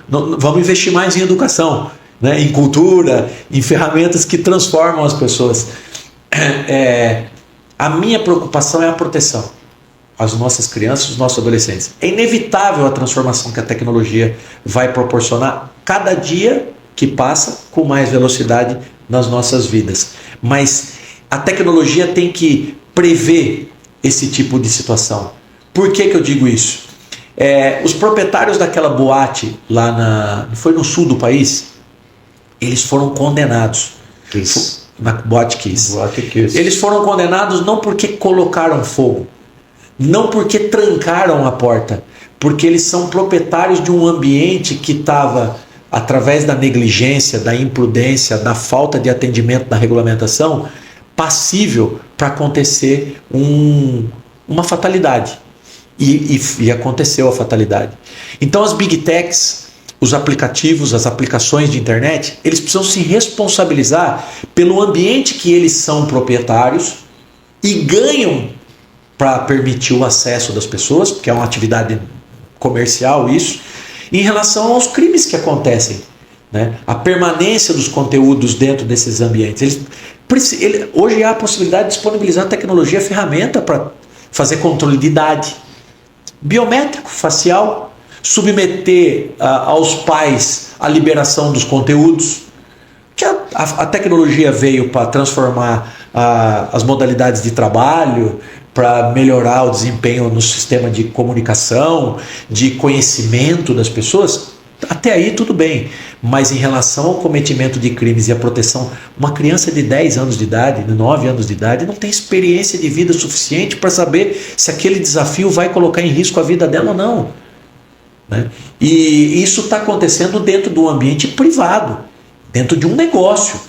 Vamos investir mais em educação, né? Em cultura, em ferramentas que transformam as pessoas. A minha preocupação é a proteção às nossas crianças, aos nossos adolescentes. É inevitável a transformação que a tecnologia vai proporcionar cada dia que passa com mais velocidade nas nossas vidas. Mas a tecnologia tem que prever esse tipo de situação. Por que eu digo isso? Os proprietários daquela boate lá foi no sul do país, eles foram condenados. Na Boate Kiss. Eles foram condenados não porque colocaram fogo, não porque trancaram a porta, porque eles são proprietários de um ambiente que estava, através da negligência, da imprudência, da falta de atendimento da regulamentação, passível para acontecer uma fatalidade. E aconteceu a fatalidade. Então as Big Techs, os aplicativos, as aplicações de internet, eles precisam se responsabilizar pelo ambiente que eles são proprietários e ganham para permitir o acesso das pessoas, porque é uma atividade comercial isso, em relação aos crimes que acontecem, né? A permanência dos conteúdos dentro desses ambientes. Hoje há a possibilidade de disponibilizar tecnologia, ferramenta para fazer controle de idade, biométrico, facial, submeter aos pais a liberação dos conteúdos, que a tecnologia veio para transformar as modalidades de trabalho, para melhorar o desempenho no sistema de comunicação, de conhecimento das pessoas. Até aí tudo bem, mas em relação ao cometimento de crimes e a proteção, uma criança de 10 anos de idade, de 9 anos de idade, não tem experiência de vida suficiente para saber se aquele desafio vai colocar em risco a vida dela ou não, né? E isso está acontecendo dentro do ambiente privado, dentro de um negócio,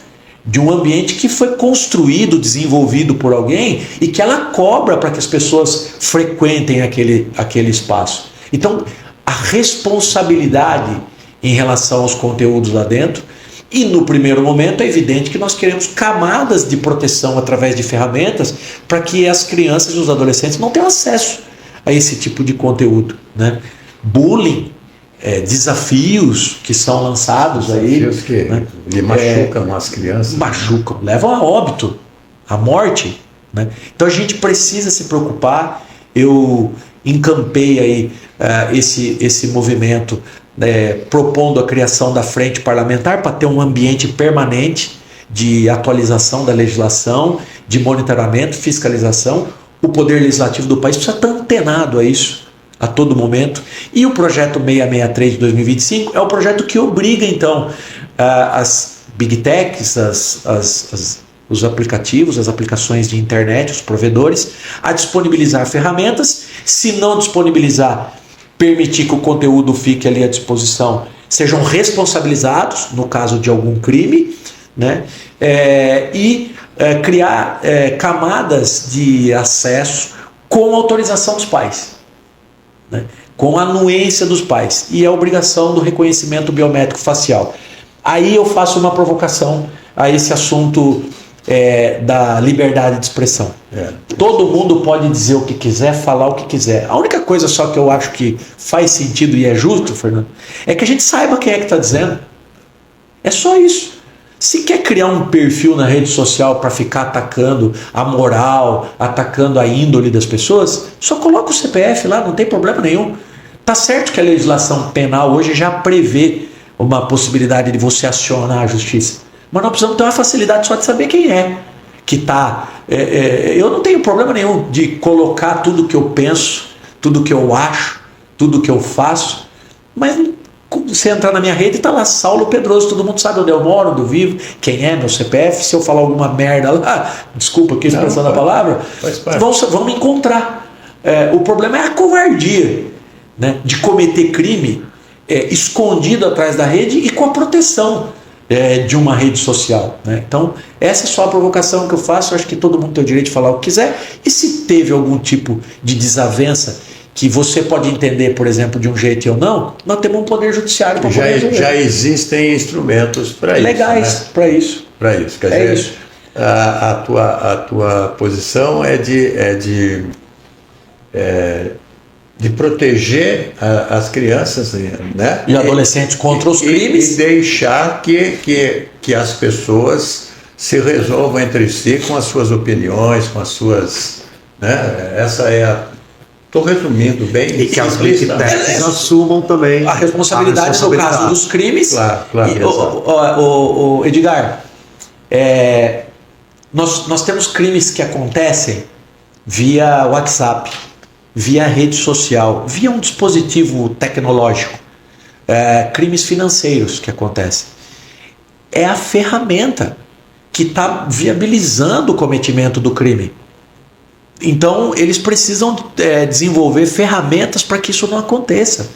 de um ambiente que foi construído, desenvolvido por alguém e que ela cobra para que as pessoas frequentem aquele espaço. Então, a responsabilidade em relação aos conteúdos lá dentro, e no primeiro momento é evidente que nós queremos camadas de proteção através de ferramentas para que as crianças e os adolescentes não tenham acesso a esse tipo de conteúdo, né? Bullying, desafios que são lançados aí, Desafios que machucam as crianças. Machucam, levam a óbito, a morte, né? Então a gente precisa se preocupar. Eu encampei aí esse movimento, propondo a criação da frente parlamentar para ter um ambiente permanente de atualização da legislação, de monitoramento, fiscalização. O Poder Legislativo do país precisa estar antenado a isso a todo momento. E o projeto 663 de 2025 é o projeto que obriga, então, as Big Techs, os aplicativos, as aplicações de internet, os provedores, a disponibilizar ferramentas. Se não disponibilizar, permitir que o conteúdo fique ali à disposição, sejam responsabilizados no caso de algum crime, né? Criar camadas de acesso com autorização dos pais, né? Com a anuência dos pais e a obrigação do reconhecimento biométrico facial. Aí eu faço uma provocação a esse assunto da liberdade de expressão. Todo mundo pode dizer o que quiser, falar o que quiser. A única coisa só que eu acho que faz sentido e é justo, Fernando, é que a gente saiba quem é que está dizendo. É só isso. Se quer criar um perfil na rede social para ficar atacando a moral, atacando a índole das pessoas, só coloca o CPF lá, não tem problema nenhum. Tá certo que a legislação penal hoje já prevê uma possibilidade de você acionar a justiça, mas nós precisamos ter uma facilidade só de saber quem é que está. Eu não tenho problema nenhum de colocar tudo que eu penso, tudo que eu acho, tudo que eu faço, mas você entrar na minha rede e está lá Saulo Pedroso, todo mundo sabe onde eu moro, onde eu vivo, quem é, meu CPF. Se eu falar alguma merda lá, desculpa aqui a expressão da palavra, vão me encontrar. O problema é a covardia, né, de cometer crime escondido atrás da rede e com a proteção de uma rede social, né? Então essa é só a provocação que eu faço. Eu acho que todo mundo tem o direito de falar o que quiser, e se teve algum tipo de desavença que você pode entender, por exemplo, de um jeito e eu não, nós temos um poder judiciário para poder resolver. Já existem instrumentos para isso. Legais, né? Para isso. Para isso. Quer dizer, isso. A tua posição é de proteger as crianças, né? E adolescentes contra os crimes. E deixar que as pessoas se resolvam entre si com as suas opiniões, com as suas... Né? Essa é a... Estou resumindo bem. E que as Big Techs assumam também a responsabilidade no caso dos crimes. Claro. Edgar, nós temos crimes que acontecem via WhatsApp, via rede social, via um dispositivo tecnológico, crimes financeiros que acontecem. É a ferramenta que está viabilizando o cometimento do crime. Então eles precisam desenvolver ferramentas para que isso não aconteça.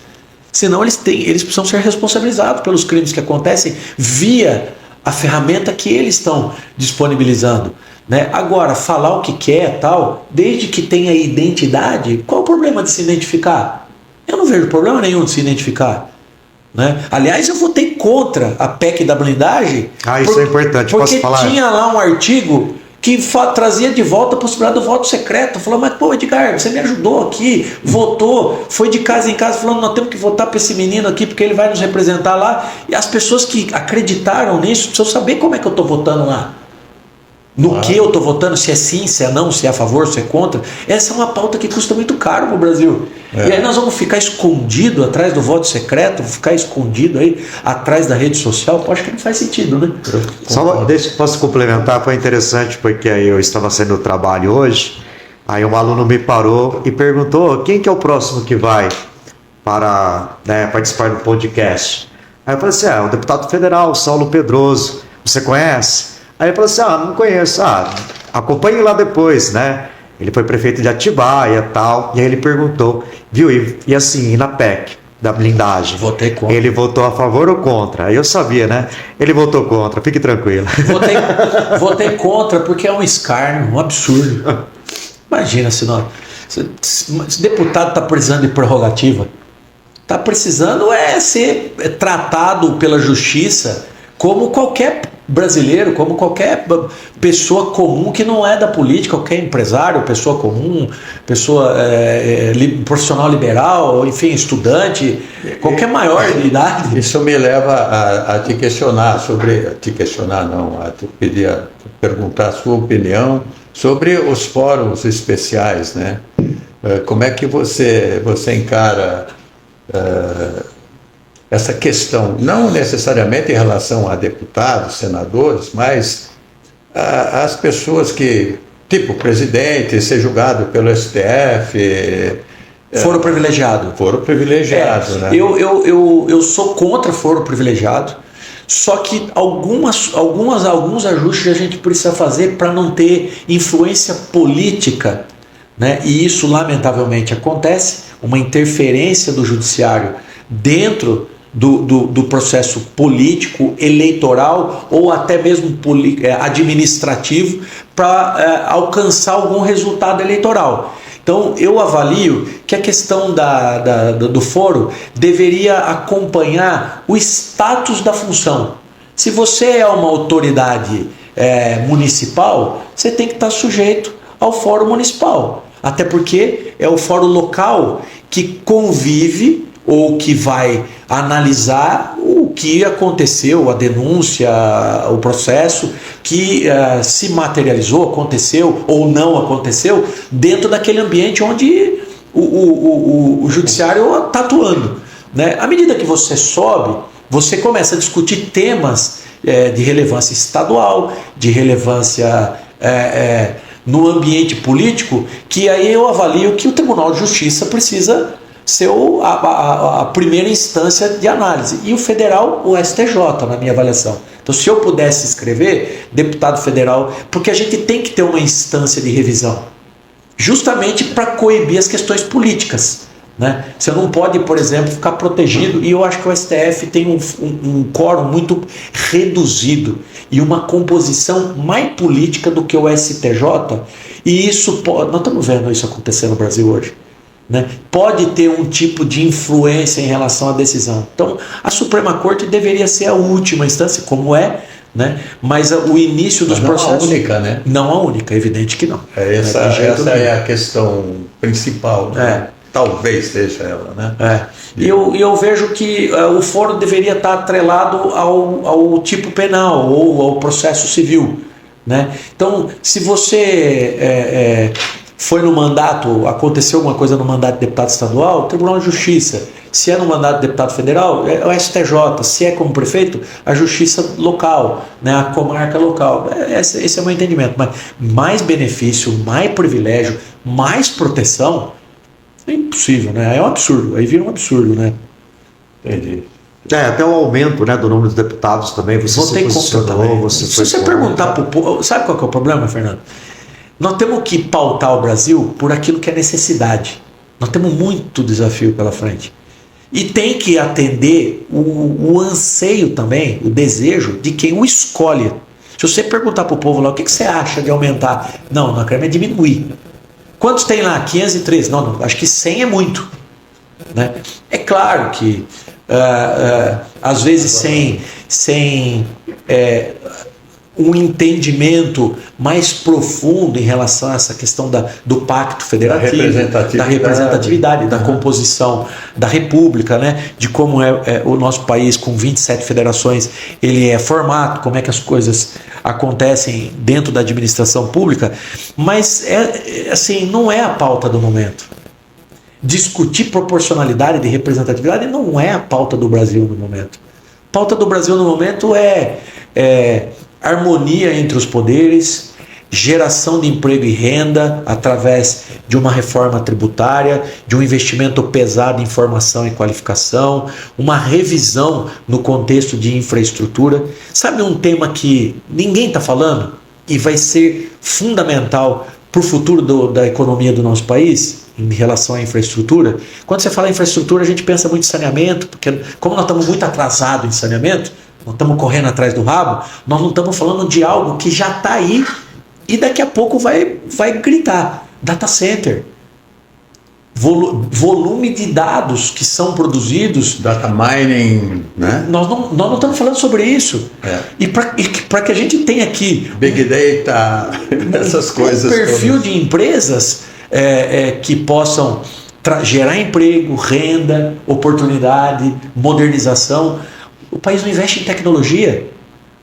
Senão eles precisam ser responsabilizados pelos crimes que acontecem via a ferramenta que eles estão disponibilizando, né? Agora, falar o que quer, tal, desde que tenha identidade, qual é o problema de se identificar? Eu não vejo problema nenhum de se identificar, né? Aliás, eu votei contra a PEC da blindagem. Isso é importante, posso falar? Porque tinha lá um artigo que trazia de volta a possibilidade do voto secreto. Falou, mas pô, Edgar, você me ajudou aqui, votou, foi de casa em casa falando, nós temos que votar para esse menino aqui porque ele vai nos representar lá. E as pessoas que acreditaram nisso precisam saber como é que eu estou votando lá. No que eu estou votando, se é sim, se é não, se é a favor, se é contra. Essa é uma pauta que custa muito caro para o Brasil. E aí nós vamos ficar escondido atrás do voto secreto, ficar escondido aí atrás da rede social. Eu acho que não faz sentido, né? Posso complementar? Foi interessante porque aí eu estava saindo do trabalho hoje, aí um aluno me parou e perguntou quem que é o próximo que vai para participar do podcast. Aí eu falei assim, o deputado federal, Saulo Pedroso, você conhece? Aí ele falou assim, não conheço, acompanhe lá depois, né? Ele foi prefeito de Atibaia e tal, e aí ele perguntou, viu, e assim, e na PEC da blindagem? Votei contra. Ele votou a favor ou contra? Aí eu sabia, né? Ele votou contra, fique tranquilo. Votei contra porque é um escárnio, um absurdo. Imagina se deputado está precisando de prerrogativa. está precisando ser tratado pela justiça como qualquer brasileiro, como qualquer pessoa comum que não é da política, qualquer empresário, pessoa comum, pessoa profissional liberal, enfim, estudante, qualquer maior de idade. Isso me leva a te questionar a te pedir, a perguntar a sua opinião sobre os fóruns especiais, né? Como é que você encara essa questão, não necessariamente em relação a deputados, senadores, mas as pessoas que, tipo, o presidente ser julgado pelo STF... Foro privilegiado. Foro privilegiado, né? Eu sou contra foro privilegiado, só que alguns ajustes a gente precisa fazer para não ter influência política, né? E isso lamentavelmente acontece, uma interferência do judiciário dentro do processo político, eleitoral ou até mesmo administrativo para alcançar algum resultado eleitoral. Então eu avalio que a questão do foro deveria acompanhar o status da função. Se você é uma autoridade municipal, você tem que estar sujeito ao fórum municipal. Até porque é o fórum local que convive ou que vai analisar o que aconteceu, a denúncia, o processo que se materializou, aconteceu ou não aconteceu dentro daquele ambiente onde o judiciário está atuando, né? À medida que você sobe, você começa a discutir temas de relevância estadual, de relevância no ambiente político, que aí eu avalio que o Tribunal de Justiça precisa ser a primeira instância de análise. E o federal, o STJ, na minha avaliação. Então, se eu pudesse escrever, deputado federal, porque a gente tem que ter uma instância de revisão, justamente para coibir as questões políticas, né? Você não pode, por exemplo, ficar protegido, e eu acho que o STF tem um quórum muito reduzido e uma composição mais política do que o STJ, e isso nós estamos vendo isso acontecer no Brasil hoje, né? Pode ter um tipo de influência em relação à decisão. Então, a Suprema Corte deveria ser a última instância, como né? Mas o início dos processos... Não a única, né? Não a única, evidente que não. Essa é a questão principal, né? Talvez seja ela, né? E eu vejo que o fórum deveria estar atrelado ao tipo penal ou ao processo civil, né? Então, se você foi no mandato, aconteceu alguma coisa no mandato de deputado estadual, Tribunal de Justiça. Se é no mandato de deputado federal, é o STJ. Se é como prefeito, a Justiça local, né? A comarca local. Esse é o meu entendimento. Mas mais benefício, mais privilégio, mais proteção, é impossível, né? É um absurdo. Aí vira um absurdo, né? Entendi. Até o aumento, né, do número de deputados também. Você se posicionou, se você perguntar para o povo... Sabe qual que é o problema, Fernando? Nós temos que pautar o Brasil por aquilo que é necessidade. Nós temos muito desafio pela frente. E tem que atender o anseio também, o desejo de quem o escolhe. Se você perguntar para o povo lá, o que você acha de aumentar? Não, nós queremos diminuir. Quantos tem lá? 513? Não, acho que 100 é muito, né? É claro que, às vezes, sem um entendimento mais profundo em relação a essa questão do pacto federativo, da representatividade, da composição da república, né? De como é o nosso país com 27 federações, ele é formado, como é que as coisas acontecem dentro da administração pública, mas assim, não é a pauta do momento. Discutir proporcionalidade de representatividade não é a pauta do Brasil no momento. A pauta do Brasil no momento é harmonia entre os poderes, geração de emprego e renda através de uma reforma tributária, de um investimento pesado em formação e qualificação, uma revisão no contexto de infraestrutura. Sabe um tema que ninguém está falando e vai ser fundamental para o futuro da economia do nosso país em relação à infraestrutura? Quando você fala em infraestrutura, a gente pensa muito em saneamento, porque como nós estamos muito atrasados em saneamento, nós estamos correndo atrás do rabo, nós não estamos falando de algo que já está aí e daqui a pouco vai gritar. Data center. volume de dados que são produzidos. Data mining, né? Nós não estamos falando sobre isso. E para que a gente tenha aqui Big Data, essas coisas. Um perfil de empresas que possam gerar emprego, renda, oportunidade, modernização. O país não investe em tecnologia.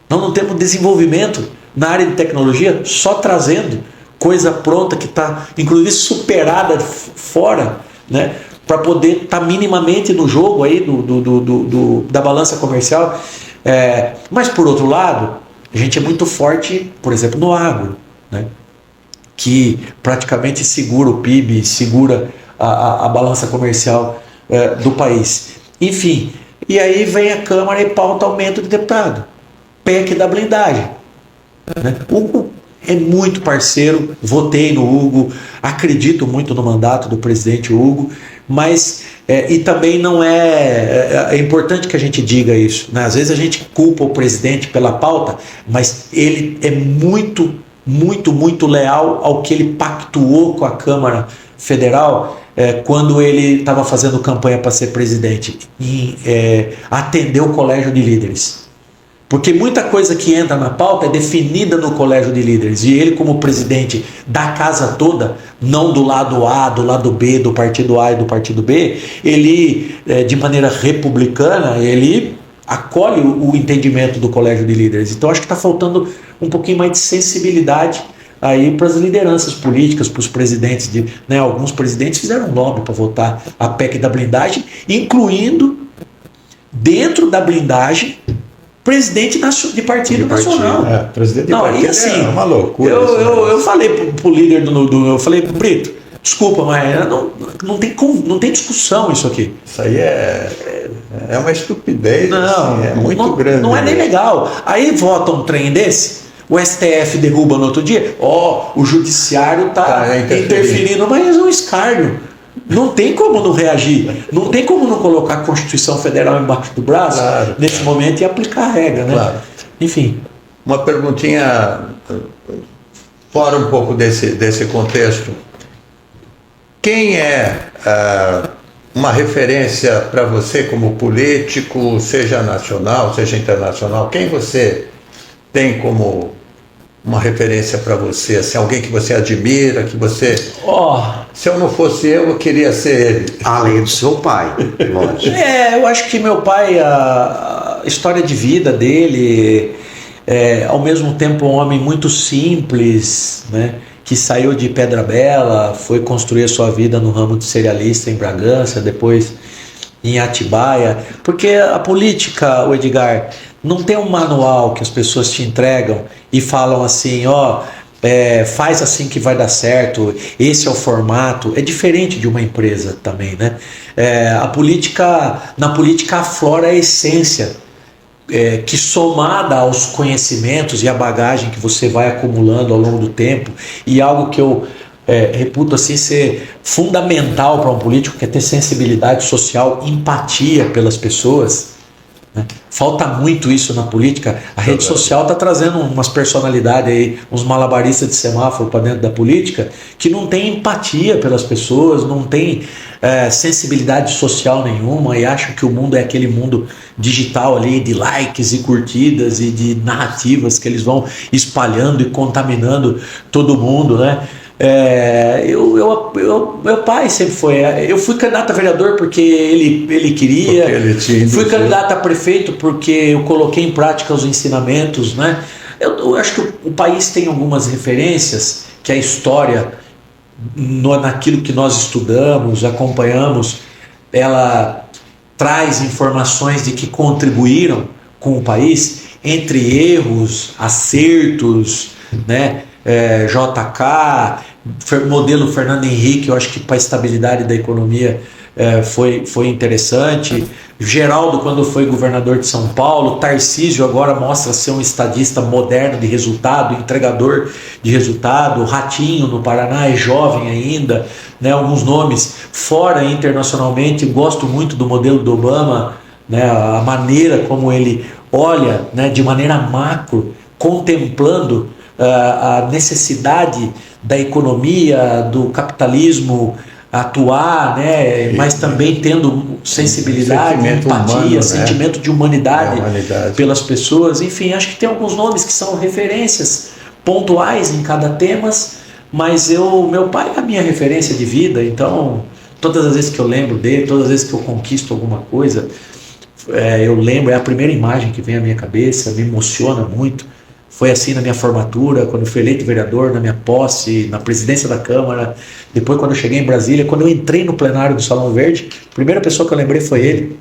Nós não temos desenvolvimento na área de tecnologia, só trazendo coisa pronta que está, inclusive, superada fora, né, para poder estar minimamente no jogo aí da balança comercial. Mas, por outro lado, a gente é muito forte, por exemplo, no agro, né, que praticamente segura o PIB, segura a balança comercial do país. Enfim, e aí vem a Câmara e pauta aumento de deputado. PEC da blindagem. Né? Hugo é muito parceiro, votei no Hugo, acredito muito no mandato do presidente Hugo, mas e também não é importante que a gente diga isso, né? Às vezes a gente culpa o presidente pela pauta, mas ele é muito, muito, muito leal ao que ele pactuou com a Câmara Federal quando ele estava fazendo campanha para ser presidente, em atender o colégio de líderes. Porque muita coisa que entra na pauta é definida no colégio de líderes. E ele, como presidente da casa toda, não do lado A, do lado B, do partido A e do partido B, ele, de maneira republicana, ele acolhe o entendimento do colégio de líderes. Então acho que está faltando um pouquinho mais de sensibilidade aí para as lideranças políticas, para os presidentes. Alguns presidentes fizeram lobby para votar a PEC da blindagem, incluindo dentro da blindagem presidente de partido nacional. Presidente de partido assim, é uma loucura. Eu falei pro líder eu falei, Brito, desculpa, mas não tem discussão isso aqui. Isso aí é uma estupidez, não, assim, muito grande. Não é nem legal. Aí vota um trem desse, o STF derruba no outro dia, o judiciário está interferindo, mas é um escárnio. Não tem como não reagir, não tem como não colocar a Constituição Federal embaixo do braço nesse momento e aplicar a regra, né? Claro. Enfim. Uma perguntinha fora um pouco desse contexto. Quem é uma referência para você como político, seja nacional, seja internacional? Quem você tem como uma referência para você, assim, alguém que você admira, que você... Se eu não fosse eu queria ser ele. Além do seu pai, lógico. Eu acho que meu pai, a história de vida dele, ao mesmo tempo um homem muito simples, né, que saiu de Pedra Bela, foi construir a sua vida no ramo de cerealista em Bragança, depois em Atibaia, porque a política, o Edgar, não tem um manual que as pessoas te entregam e falam assim, faz assim que vai dar certo, esse é o formato. É diferente de uma empresa também, né? Na política aflora a essência, que somada aos conhecimentos e a bagagem que você vai acumulando ao longo do tempo, e algo que eu reputo assim ser fundamental para um político, que é ter sensibilidade social, empatia pelas pessoas. Falta muito isso na política. A rede social está trazendo umas personalidades aí, uns malabaristas de semáforo para dentro da política, que não tem empatia pelas pessoas, não tem sensibilidade social nenhuma, e acham que o mundo é aquele mundo digital ali de likes e curtidas e de narrativas que eles vão espalhando e contaminando todo mundo, né? Meu pai sempre foi. Eu fui candidato a vereador porque ele queria. Fui candidato a prefeito porque eu coloquei em prática os ensinamentos, né? Eu acho que o país tem algumas referências que a história, naquilo que nós estudamos, acompanhamos, ela traz informações de que contribuíram com o país, entre erros, acertos, né? JK, modelo Fernando Henrique, eu acho que para a estabilidade da economia foi interessante. Geraldo, quando foi governador de São Paulo. Tarcísio agora mostra ser um estadista moderno de resultado, entregador de resultado. Ratinho no Paraná é jovem ainda, né? Alguns nomes fora internacionalmente. Gosto muito do modelo do Obama, né? A maneira como ele olha, né, de maneira macro, contemplando a necessidade da economia, do capitalismo atuar, né? Mas também tendo sensibilidade, sentimento empatia, humano, né? sentimento de humanidade, humanidade pelas pessoas. Enfim, acho que tem alguns nomes que são referências pontuais em cada tema, mas meu pai é a minha referência de vida, então todas as vezes que eu lembro dele, todas as vezes que eu conquisto alguma coisa, eu lembro, é a primeira imagem que vem à minha cabeça, me emociona muito. Foi assim na minha formatura, quando eu fui eleito vereador, na minha posse, na presidência da Câmara, depois quando eu cheguei em Brasília, quando eu entrei no plenário do Salão Verde, a primeira pessoa que eu lembrei foi ele.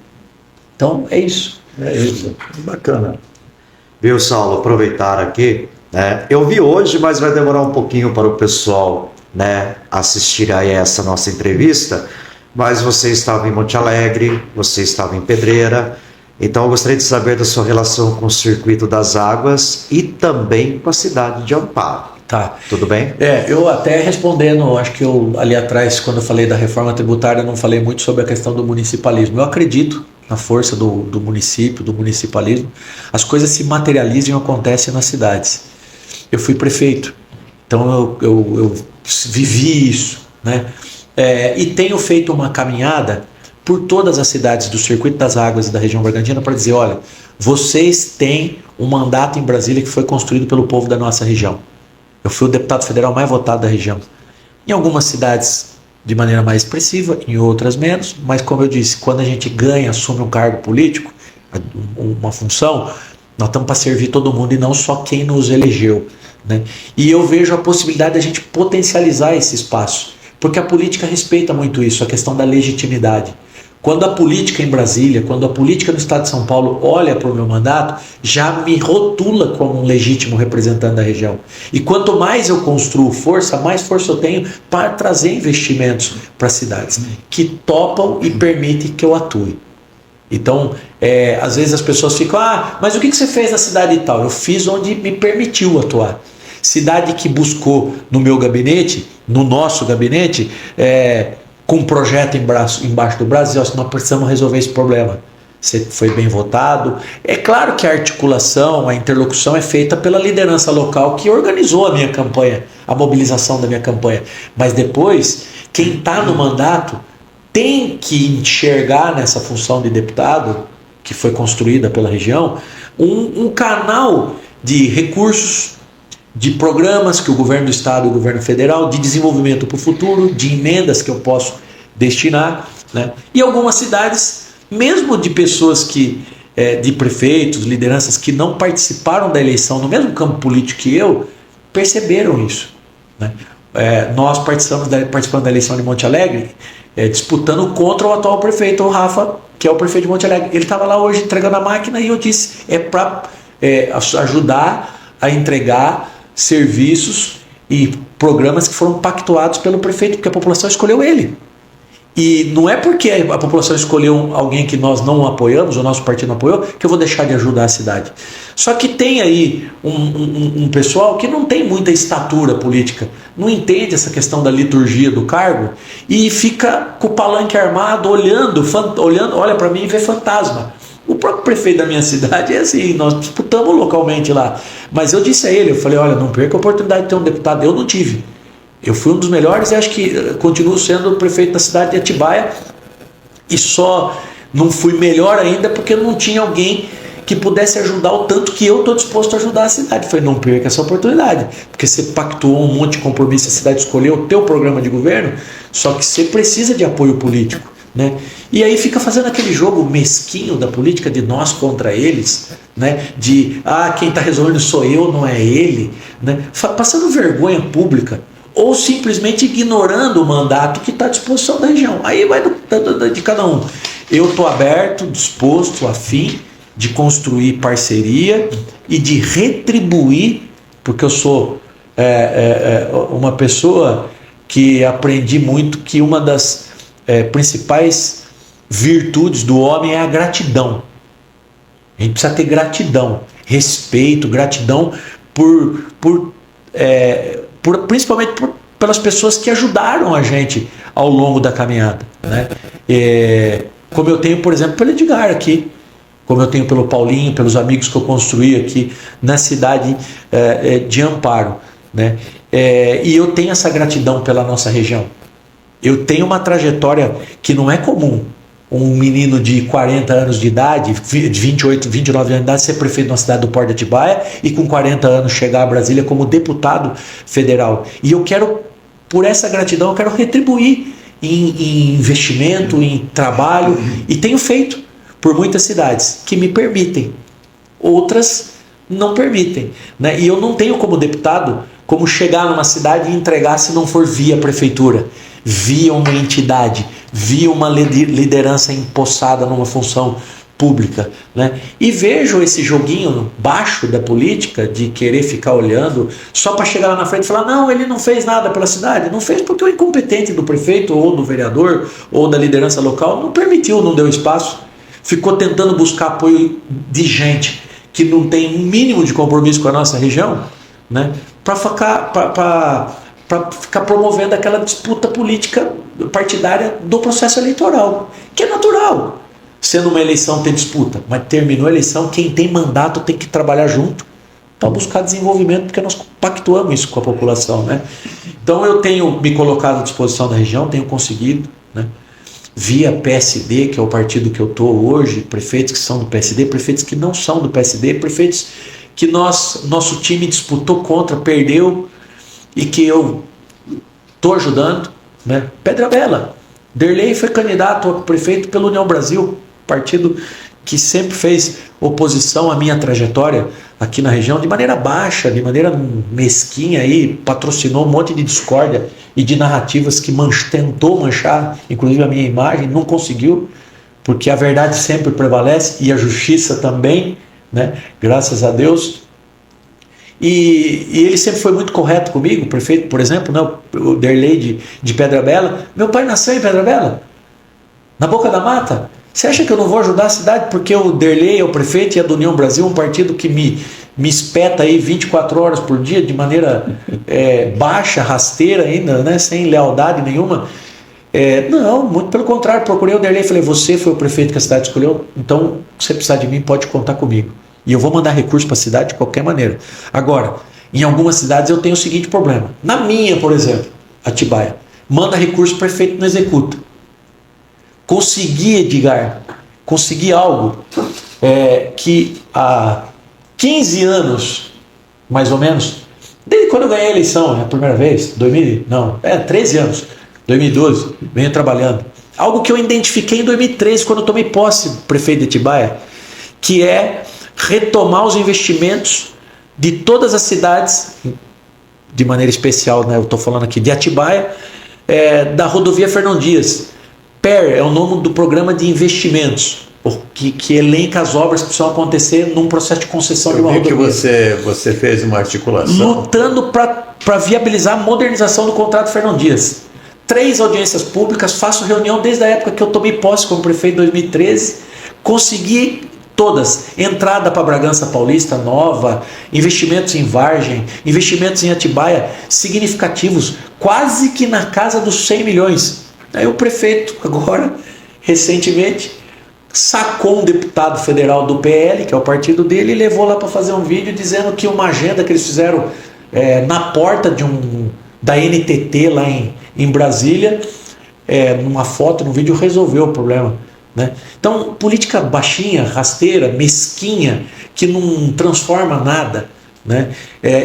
Então é isso. É isso, bacana. Viu, Saulo, aproveitar aqui, né? Eu vi hoje, mas vai demorar um pouquinho para o pessoal, né, assistir a essa nossa entrevista, mas você estava em Monte Alegre, você estava em Pedreira, então eu gostaria de saber da sua relação com o Circuito das Águas e também com a cidade de Amparo. Tá. Tudo bem? Eu até respondendo, acho que eu ali atrás, quando eu falei da reforma tributária, não falei muito sobre a questão do municipalismo. Eu acredito na força do município, do municipalismo. As coisas se materializam e acontecem nas cidades. Eu fui prefeito, então eu vivi isso, né? E tenho feito uma caminhada por todas as cidades do Circuito das Águas e da região Bragantina para dizer, olha, vocês têm um mandato em Brasília que foi construído pelo povo da nossa região. Eu fui o deputado federal mais votado da região. Em algumas cidades de maneira mais expressiva, em outras menos, mas como eu disse, quando a gente ganha, assume um cargo político, uma função, nós estamos para servir todo mundo e não só quem nos elegeu, né? E eu vejo a possibilidade de a gente potencializar esse espaço, porque a política respeita muito isso, a questão da legitimidade. Quando a política em Brasília, quando a política no estado de São Paulo olha para o meu mandato, já me rotula como um legítimo representante da região. E quanto mais eu construo força, mais força eu tenho para trazer investimentos para as cidades, que topam e permitem que eu atue. Então, às vezes as pessoas ficam, mas o que você fez na cidade e tal? Eu fiz onde me permitiu atuar. Cidade que buscou no meu gabinete, no nosso gabinete, com um projeto embaixo do Brasil, nós precisamos resolver esse problema. Você foi bem votado. É claro que a articulação, a interlocução é feita pela liderança local que organizou a minha campanha, a mobilização da minha campanha. Mas depois, quem está no mandato tem que enxergar nessa função de deputado, que foi construída pela região, um canal de recursos, de programas que o governo do estado e o governo federal, de desenvolvimento para o futuro, de emendas que eu posso destinar, né? E algumas cidades, mesmo de pessoas de prefeitos, lideranças que não participaram da eleição no mesmo campo político que eu, perceberam isso, né? Nós participamos da eleição de Monte Alegre, disputando contra o atual prefeito, o Rafa, que é o prefeito de Monte Alegre. Ele estava lá hoje entregando a máquina e eu disse, para ajudar a entregar serviços e programas que foram pactuados pelo prefeito, porque a população escolheu ele. E não é porque a população escolheu alguém que nós não apoiamos, o nosso partido não apoiou, que eu vou deixar de ajudar a cidade. Só que tem aí um pessoal que não tem muita estatura política, não entende essa questão da liturgia do cargo e fica com o palanque armado, olhando, olha para mim e vê fantasma. O próprio prefeito da minha cidade é assim, nós disputamos localmente lá. Mas eu disse a ele, eu falei, olha, não perca a oportunidade de ter um deputado. Eu não tive. Eu fui um dos melhores e acho que continuo sendo o prefeito da cidade de Atibaia. E só não fui melhor ainda porque não tinha alguém que pudesse ajudar o tanto que eu estou disposto a ajudar a cidade. Eu falei, não perca essa oportunidade. Porque você pactuou um monte de compromisso, a cidade escolheu o teu programa de governo, só que você precisa de apoio político, né? E aí fica fazendo aquele jogo mesquinho da política de nós contra eles, né? De quem está resolvendo sou eu, não é ele, né? Passando vergonha pública ou simplesmente ignorando o mandato que está à disposição da região. Aí vai de cada um. Eu estou aberto, disposto, afim de construir parceria e de retribuir, porque eu sou uma pessoa que aprendi muito que uma das principais virtudes do homem é a gratidão. A gente precisa ter gratidão, respeito, gratidão principalmente pelas pessoas que ajudaram a gente ao longo da caminhada, né? Como eu tenho, por exemplo, pelo Edgar aqui, como eu tenho pelo Paulinho, pelos amigos que eu construí aqui na cidade de Amparo, né? E eu tenho essa gratidão pela nossa região. eu tenho uma trajetória que não é comum. Um menino de 40 anos de idade, de 28, 29 anos de idade, ser prefeito de uma cidade do Porto de Atibaia e com 40 anos chegar a Brasília como deputado federal. E eu quero, por essa gratidão, eu quero retribuir em investimento, em trabalho, e tenho feito por muitas cidades que me permitem, outras não permitem, né? E eu não tenho como deputado como chegar numa cidade e entregar se não for via prefeitura, via uma entidade, via uma liderança empossada numa função pública, né? E vejo esse joguinho baixo da política de querer ficar olhando só para chegar lá na frente e falar: não, ele não fez nada pela cidade. Não fez porque o incompetente do prefeito ou do vereador ou da liderança local não permitiu, não deu espaço. Ficou tentando buscar apoio de gente que não tem um mínimo de compromisso com a nossa região, né? Para ficar promovendo aquela disputa política partidária do processo eleitoral, que é natural. Sendo uma eleição tem disputa, mas terminou a eleição, quem tem mandato tem que trabalhar junto para buscar desenvolvimento, porque nós pactuamos isso com a população, né? Então eu tenho me colocado à disposição da região, tenho conseguido, né? Via PSD, que é o partido que eu estou hoje, prefeitos que são do PSD, prefeitos que não são do PSD, prefeitos que nosso time disputou contra, perdeu, e que eu estou ajudando, né? Pedra Bela, Derlei foi candidato a prefeito pela União Brasil, partido que sempre fez oposição à minha trajetória aqui na região, de maneira baixa, de maneira mesquinha, aí, patrocinou um monte de discórdia e de narrativas que tentou manchar, inclusive a minha imagem, não conseguiu, porque a verdade sempre prevalece e a justiça também, né? Graças a Deus. E ele sempre foi muito correto comigo, o prefeito, por exemplo, né, o Derlei de Pedra Bela. Meu pai nasceu em Pedra Bela, na Boca da Mata. Você acha que eu não vou ajudar a cidade porque o Derlei é o prefeito e a do União Brasil, um partido que me espeta aí 24 horas por dia de maneira baixa, rasteira ainda, né, sem lealdade nenhuma? Não, muito pelo contrário, procurei o Derlei e falei: você foi o prefeito que a cidade escolheu, então se você precisar de mim pode contar comigo. E eu vou mandar recurso para a cidade de qualquer maneira. Agora, em algumas cidades eu tenho o seguinte problema. Na minha, por exemplo, Atibaia, manda recurso, o prefeito não executa. Consegui, Edgar, algo que há 15 anos, mais ou menos, desde quando eu ganhei a eleição, a primeira vez, 13 anos, 2012, venho trabalhando. Algo que eu identifiquei em 2013, quando eu tomei posse prefeito de Atibaia, que é retomar os investimentos de todas as cidades, de maneira especial, né, eu estou falando aqui de Atibaia, da rodovia Fernão Dias. PER é o nome do programa de investimentos, que elenca as obras que precisam acontecer num processo de concessão de uma rodovia. Eu vi que você fez uma articulação. Lutando para viabilizar a modernização do contrato Fernão Dias. 3 audiências públicas, faço reunião desde a época que eu tomei posse como prefeito em 2013, consegui todas, entrada para Bragança Paulista nova, investimentos em Vargem, investimentos em Atibaia significativos, quase que na casa dos 100 milhões. Aí o prefeito agora, recentemente, sacou um deputado federal do PL, que é o partido dele, e levou lá para fazer um vídeo dizendo que uma agenda que eles fizeram na porta da NTT lá em Brasília, numa foto, num vídeo, resolveu o problema. Né? Então, política baixinha, rasteira, mesquinha, que não transforma nada, né?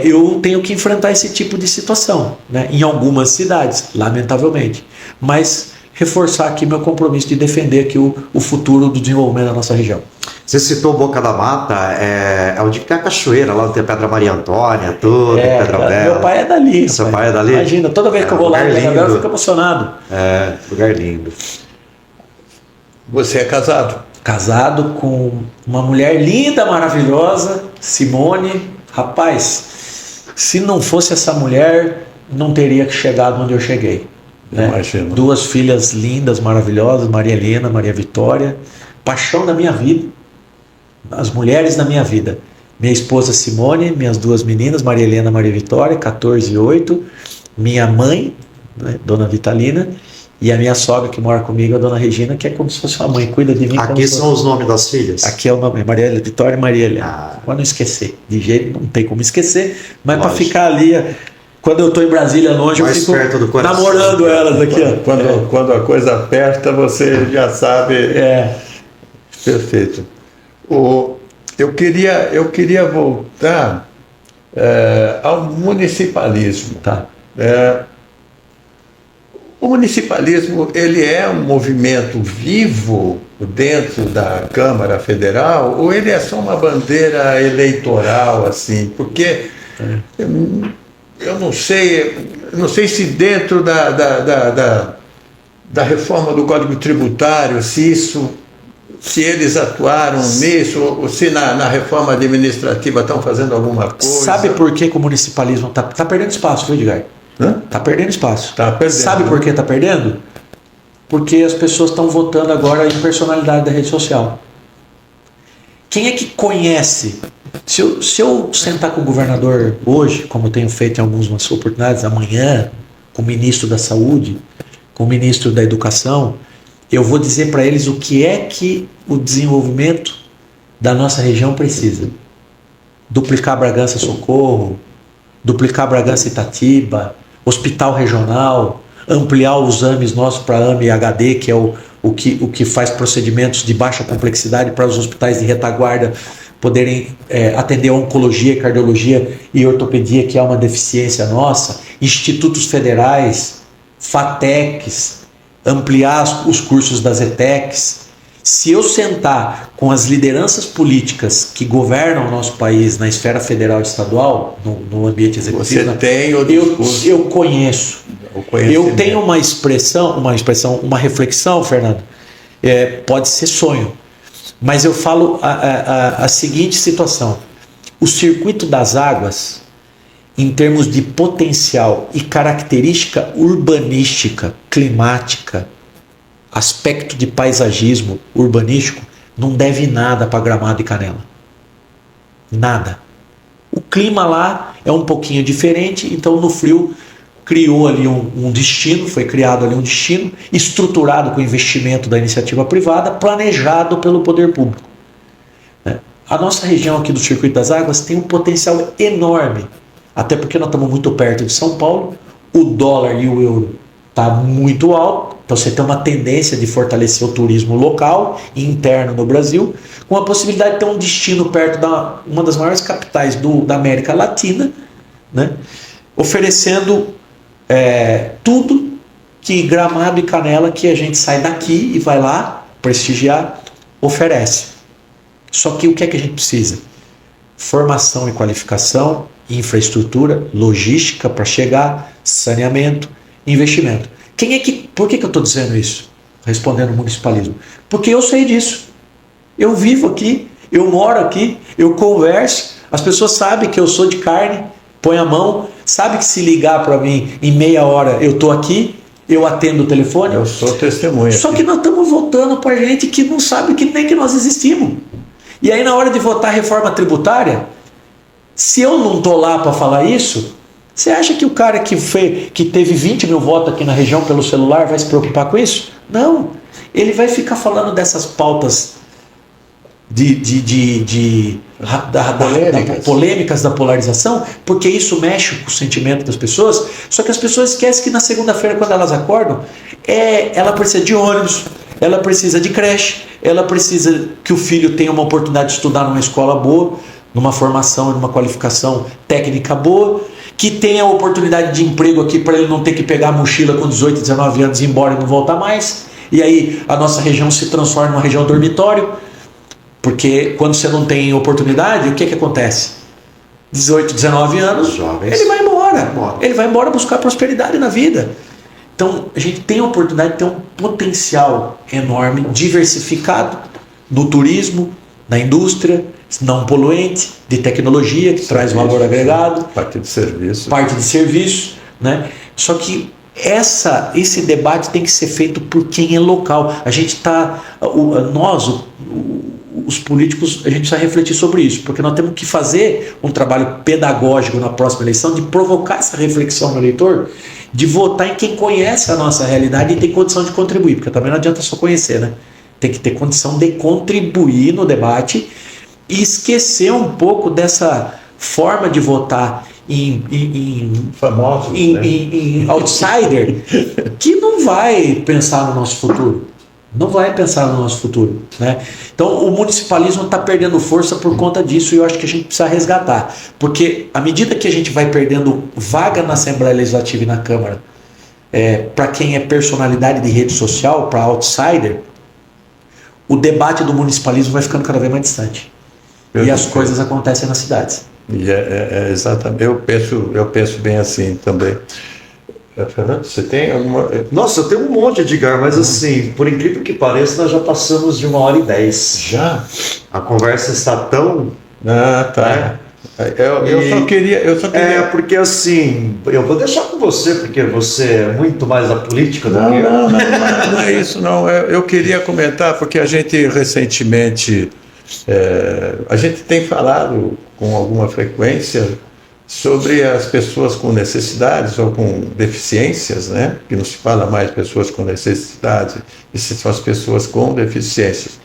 Eu tenho que enfrentar esse tipo de situação, né? Em algumas cidades, lamentavelmente, mas reforçar aqui meu compromisso de defender aqui o futuro do desenvolvimento da nossa região. Você citou Boca da Mata, onde fica a cachoeira, lá tem a Pedra Maria Antônia, tudo, Pedra Bela. Meu pai é dali. Seu pai é dali? Imagina, toda vez que eu vou lá em Pedra Bela eu fico emocionado. Lugar lindo. Você é casado? Casado com uma mulher linda, maravilhosa, Simone. Rapaz, se não fosse essa mulher, não teria chegado onde eu cheguei. Né? Imagino. 2 filhas lindas, maravilhosas, Maria Helena, Maria Vitória, paixão da minha vida, as mulheres da minha vida. Minha esposa Simone, minhas 2 meninas, Maria Helena, Maria Vitória, 14 e 8, minha mãe, né, Dona Vitalina, e a minha sogra que mora comigo, a Dona Regina, que é como se fosse uma mãe, cuida de mim. Aqui são os nomes das filhas? Aqui é o nome, Maria Vitória e Maria Helena. Para não esquecer, de jeito não tem como esquecer, mas para ficar ali Quando eu estou em Brasília longe, Mais eu fico perto do coração. namorando elas aqui, ó. Quando a coisa aperta, você já sabe. Perfeito. Eu queria voltar ao municipalismo. Tá. O municipalismo, ele é um movimento vivo dentro da Câmara Federal ou ele é só uma bandeira eleitoral, assim? Porque eu não sei se dentro da reforma do Código Tributário, se eles atuaram nisso, ou se na reforma administrativa estão fazendo alguma coisa. Sabe por que o municipalismo tá perdendo espaço, viu, Edgar? Tá perdendo espaço. Tá perdendo. Sabe por que tá perdendo? Porque as pessoas estão votando agora em personalidade da rede social. Quem é que conhece? Se eu sentar com o governador hoje, como eu tenho feito em algumas oportunidades, amanhã, com o ministro da Saúde, com o ministro da Educação, eu vou dizer para eles o que é que o desenvolvimento da nossa região precisa. Duplicar Bragança Socorro, duplicar Bragança Itatiba, hospital regional, ampliar os AMEs nossos para AME e HD, que é o que faz procedimentos de baixa complexidade para os hospitais de retaguarda poderem atender a oncologia, cardiologia e ortopedia, que é uma deficiência nossa, institutos federais, FATECs, ampliar os cursos das ETECs. Se eu sentar com as lideranças políticas que governam o nosso país na esfera federal e estadual, no ambiente executivo, você tem o discurso. Eu conheço. Eu tenho uma reflexão, Fernando, pode ser sonho, mas eu falo a seguinte situação: o circuito das águas, em termos de potencial e característica urbanística, climática, aspecto de paisagismo urbanístico, não deve nada para Gramado e Canela. Nada. O clima lá é um pouquinho diferente, então no frio criou ali um destino, foi criado ali um destino estruturado com investimento da iniciativa privada, planejado pelo poder público. A nossa região aqui do Circuito das Águas tem um potencial enorme, até porque nós estamos muito perto de São Paulo, o dólar e o euro está muito alto, então você tem uma tendência de fortalecer o turismo local e interno no Brasil, com a possibilidade de ter um destino perto da uma das maiores capitais da América Latina, né? Oferecendo tudo que Gramado e Canela, que a gente sai daqui e vai lá prestigiar, oferece. Só que o que é que a gente precisa? Formação e qualificação, infraestrutura, logística para chegar, saneamento, investimento. Por que eu estou dizendo isso? Respondendo o municipalismo. Porque eu sei disso. Eu vivo aqui, eu moro aqui, eu converso, as pessoas sabem que eu sou de carne, põe a mão, sabe que se ligar para mim em meia hora eu estou aqui, eu atendo o telefone. Eu sou testemunha. Só que nós estamos votando para gente que não sabe nem que nós existimos. E aí na hora de votar a reforma tributária, se eu não estou lá para falar isso, você acha que o cara que teve 20 mil votos aqui na região pelo celular vai se preocupar com isso? Não. Ele vai ficar falando dessas pautas polêmicas da polarização, porque isso mexe com o sentimento das pessoas. Só que as pessoas esquecem que na segunda-feira, quando elas acordam, ela precisa de ônibus, ela precisa de creche, ela precisa que o filho tenha uma oportunidade de estudar numa escola boa, numa formação, numa qualificação técnica boa, que tenha a oportunidade de emprego aqui para ele não ter que pegar a mochila com 18, 19 anos e ir embora e não voltar mais. E aí a nossa região se transforma numa região dormitório, porque quando você não tem oportunidade, o que acontece? 18, 19 anos, ele vai embora. Ele vai embora buscar prosperidade na vida. Então a gente tem a oportunidade de ter um potencial enorme, diversificado, no turismo, na indústria, não poluente, de tecnologia, que traz valor agregado. Parte de serviço. Parte de serviço, né? Só que esse debate tem que ser feito por quem é local. A gente está... os políticos, a gente precisa refletir sobre isso, porque nós temos que fazer um trabalho pedagógico na próxima eleição, de provocar essa reflexão no eleitor, de votar em quem conhece a nossa realidade e tem condição de contribuir, porque também não adianta só conhecer, né? Tem que ter condição de contribuir no debate e esquecer um pouco dessa forma de votar famosos, né? em outsider, que não vai pensar no nosso futuro. Não vai pensar no nosso futuro, né? Então o municipalismo está perdendo força por conta disso, e eu acho que a gente precisa resgatar. Porque à medida que a gente vai perdendo vaga na Assembleia Legislativa e na Câmara, para quem é personalidade de rede social, para outsider, o debate do municipalismo vai ficando cada vez mais distante. E as coisas acontecem nas cidades. E exatamente. Eu penso bem assim também. Fernando, você tem alguma... Nossa, eu tenho um monte, Edgar, mas assim, por incrível que pareça, nós já passamos de 1h10. Já? A conversa está tão... Ah, tá. Eu só queria... porque assim, eu vou deixar com você, porque você é muito mais da política do que eu. Não é isso, não. Eu queria comentar, porque a gente recentemente... a gente tem falado com alguma frequência sobre as pessoas com necessidades ou com deficiências, né? Que não se fala mais pessoas com necessidades, são as pessoas com deficiências.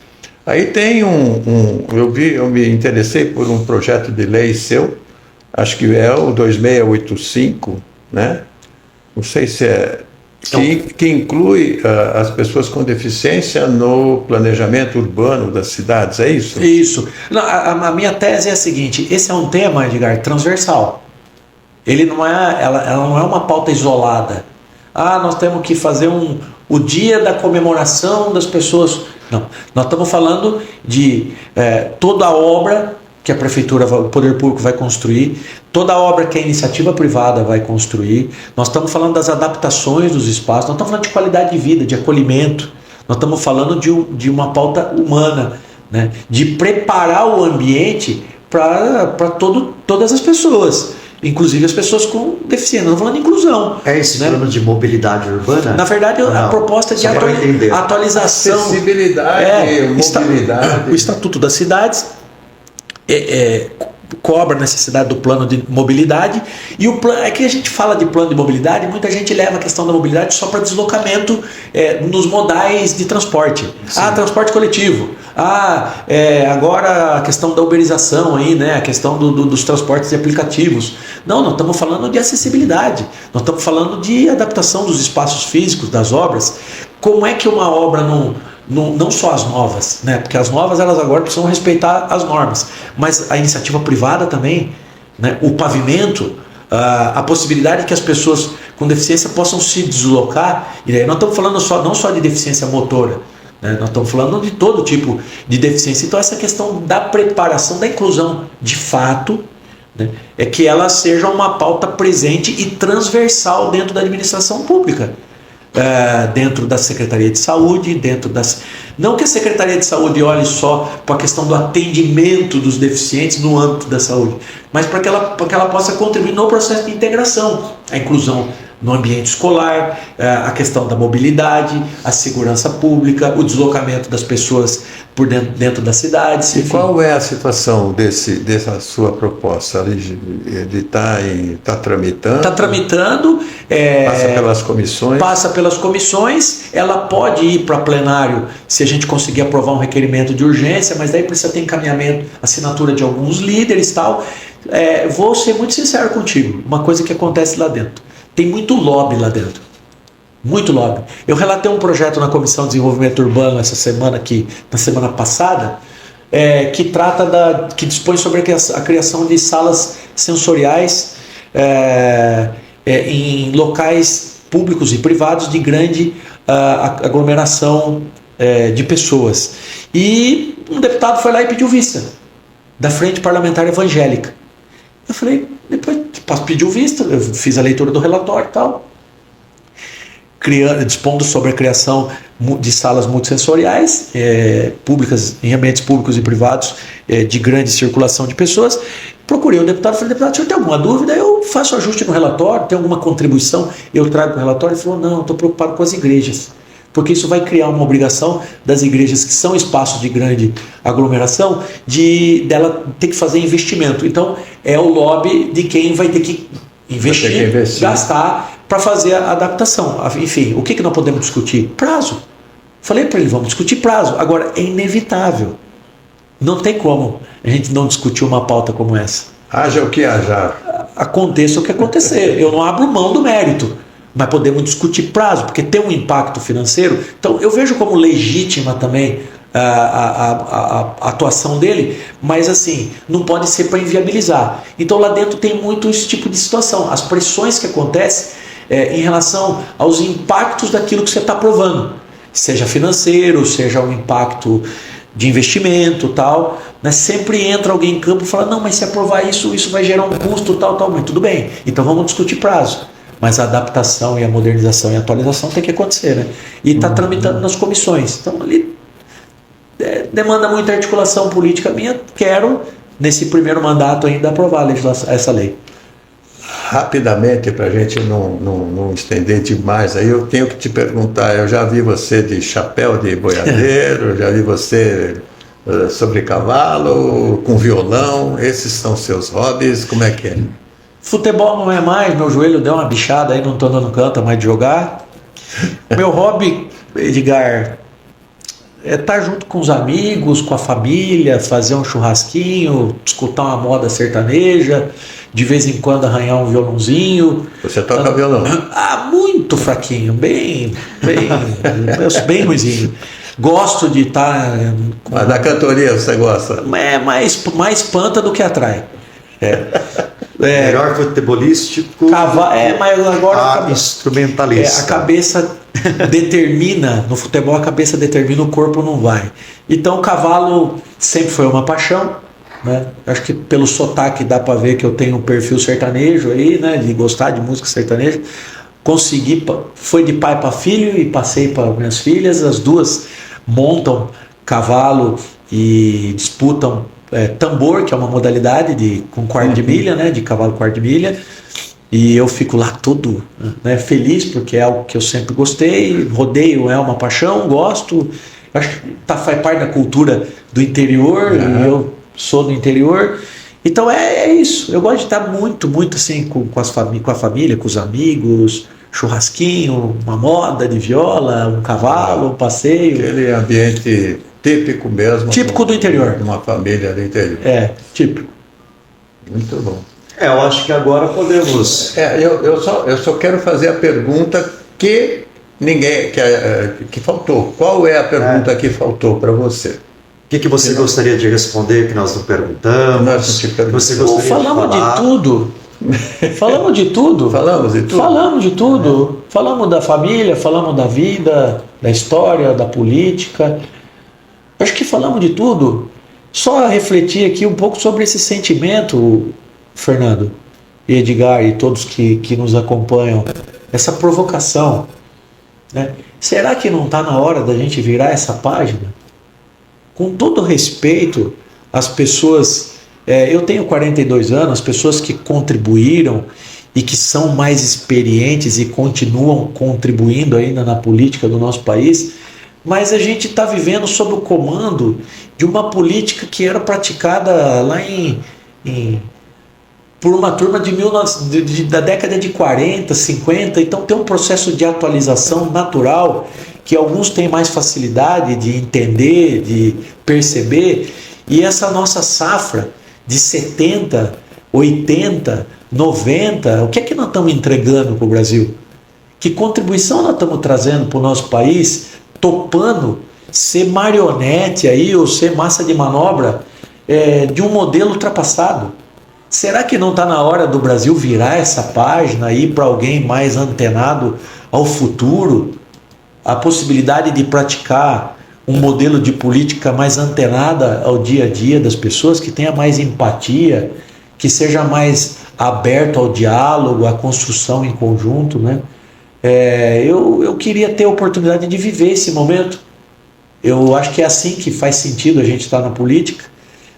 Aí tem eu me interessei por um projeto de lei seu, acho que é o 2685, né? Não sei se que inclui as pessoas com deficiência no planejamento urbano das cidades, é isso? Isso. Não, a minha tese é a seguinte: esse é um tema, Edgar, transversal. Ele não ela não é uma pauta isolada. Nós temos que fazer o dia da comemoração das pessoas. Não, nós estamos falando de toda a obra que a prefeitura, o poder público vai construir, toda a obra que a iniciativa privada vai construir. Nós estamos falando das adaptações dos espaços, nós estamos falando de qualidade de vida, de acolhimento, nós estamos falando de uma pauta humana, né? De preparar o ambiente para todas as pessoas, inclusive as pessoas com deficiência. Nós estamos falando de inclusão. É esse plano de mobilidade urbana? Na verdade, a proposta de atualização. Acessibilidade, mobilidade. O Estatuto das Cidades cobra a necessidade do plano de mobilidade, e o plano, que a gente fala de plano de mobilidade, muita gente leva a questão da mobilidade só para deslocamento nos modais de transporte. Sim. Transporte coletivo. Agora a questão da uberização aí, né? A questão dos transportes de aplicativos. Não, nós estamos falando de acessibilidade, nós estamos falando de adaptação dos espaços físicos das obras. Como é que uma obra não só as novas, né? Porque as novas elas agora precisam respeitar as normas, mas a iniciativa privada também, né? O pavimento, a possibilidade que as pessoas com deficiência possam se deslocar. E aí nós estamos falando não só de deficiência motora, né? Nós estamos falando de todo tipo de deficiência. Então essa questão da preparação, da inclusão de fato, né? É que ela seja uma pauta presente e transversal dentro da administração pública. Dentro da Secretaria de Saúde, não que a Secretaria de Saúde olhe só para a questão do atendimento dos deficientes no âmbito da saúde, mas para que ela possa contribuir no processo de integração, a inclusão no ambiente escolar, a questão da mobilidade, a segurança pública, o deslocamento das pessoas por dentro das cidades. E qual é a situação dessa sua proposta? Ele está tramitando? Está tramitando. Passa pelas comissões? Passa pelas comissões. Ela pode ir para plenário se a gente conseguir aprovar um requerimento de urgência, mas daí precisa ter encaminhamento, assinatura de alguns líderes e tal. Vou ser muito sincero contigo, uma coisa que acontece lá dentro. Tem muito lobby lá dentro. Muito lobby. Eu relatei um projeto na Comissão de Desenvolvimento Urbano na semana passada, que dispõe sobre a criação de salas sensoriais em locais públicos e privados de grande aglomeração de pessoas. E um deputado foi lá e pediu vista da Frente Parlamentar Evangélica. Eu falei, depois pediu vista, eu fiz a leitura do relatório e tal, dispondo sobre a criação de salas multissensoriais, públicas, em ambientes públicos e privados, de grande circulação de pessoas. Procurei o deputado, falei, deputado, o senhor tem alguma dúvida? Eu faço ajuste no relatório, tem alguma contribuição? Eu trago o relatório. Ele falou, não, estou preocupado com as igrejas, porque isso vai criar uma obrigação das igrejas, que são espaços de grande aglomeração, dela ter que fazer investimento. Então, é o lobby de quem vai ter que investir. Gastar para fazer a adaptação. Enfim, o que nós podemos discutir? Prazo. Falei para ele, vamos discutir prazo. Agora, é inevitável. Não tem como a gente não discutir uma pauta como essa. Haja o que haja. aconteça o que acontecer. Eu não abro mão do mérito, mas podemos discutir prazo, porque tem um impacto financeiro. Então eu vejo como legítima também a atuação dele, mas assim, não pode ser para inviabilizar. Então lá dentro tem muito esse tipo de situação, as pressões que acontecem em relação aos impactos daquilo que você está aprovando, seja financeiro, seja um impacto de investimento, tal, né? Sempre entra alguém em campo e fala, não, mas se aprovar isso, isso vai gerar um custo, tal, mas tudo bem, então vamos discutir prazo. Mas a adaptação e a modernização e a atualização tem que acontecer, né? E está tramitando nas comissões. Então ali demanda muita articulação política minha. Quero, nesse primeiro mandato ainda, aprovar a legislação, essa lei. Rapidamente, para a gente não estender demais, aí eu tenho que te perguntar, eu já vi você de chapéu de boiadeiro, já vi você sobre cavalo, com violão, esses são seus hobbies, como é que é? Futebol não é mais, meu joelho deu uma bichada aí, não estou dando canto mais de jogar. Meu hobby, Edgar, é estar junto com os amigos, com a família, fazer um churrasquinho, escutar uma moda sertaneja, de vez em quando arranhar um violãozinho. Você toca violão? Muito fraquinho, bem ruizinho. Gosto de estar... Mas da cantoria você gosta? É mais planta do que atrai. Melhor futebolístico. Mas agora instrumentalista. A cabeça determina, no futebol a cabeça determina, o corpo não vai. Então o cavalo sempre foi uma paixão, né? Acho que pelo sotaque dá para ver que eu tenho um perfil sertanejo aí, né? De gostar de música sertaneja. Consegui, foi de pai para filho e passei para minhas filhas. As duas montam cavalo e disputam tambor, que é uma modalidade com quarto de milha, né? De cavalo quarto de milha. E eu fico lá todo, né, feliz, porque é algo que eu sempre gostei. Rodeio é uma paixão, gosto. Acho que faz parte da cultura do interior, e eu sou do interior. Então é isso. Eu gosto de estar muito assim com a família, com os amigos, churrasquinho, uma moda de viola, um cavalo, um passeio. Aquele ambiente típico mesmo. Típico do interior. De uma família do interior. Típico. Muito bom. Eu acho que agora podemos... Eu só quero fazer a pergunta que que faltou. Qual é a pergunta que faltou para você? O que você gostaria de responder que nós não perguntamos? Você gostaria Falamos de falar? de tudo. Falamos de tudo. Falamos de tudo? Falamos de tudo. Falamos da família, falamos da vida, da história, da política. Acho que falamos de tudo. Só refletir aqui um pouco sobre esse sentimento, Fernando e Edgar e todos que nos acompanham, essa provocação, né? Será que não está na hora da gente virar essa página? Com todo respeito às pessoas, eu tenho 42 anos, as pessoas que contribuíram e que são mais experientes e continuam contribuindo ainda na política do nosso país, mas a gente está vivendo sob o comando de uma política que era praticada lá por uma turma da década de 40, 50, então tem um processo de atualização natural que alguns têm mais facilidade de entender, de perceber, e essa nossa safra de 70, 80, 90, o que é que nós estamos entregando para o Brasil? Que contribuição nós estamos trazendo para o nosso país, topando ser marionete aí, ou ser massa de manobra de um modelo ultrapassado? Será que não está na hora do Brasil virar essa página e ir para alguém mais antenado ao futuro? A possibilidade de praticar um modelo de política mais antenada ao dia a dia das pessoas, que tenha mais empatia, que seja mais aberto ao diálogo, à construção em conjunto, né? Eu queria ter a oportunidade de viver esse momento. Eu acho que é assim que faz sentido a gente estar na política.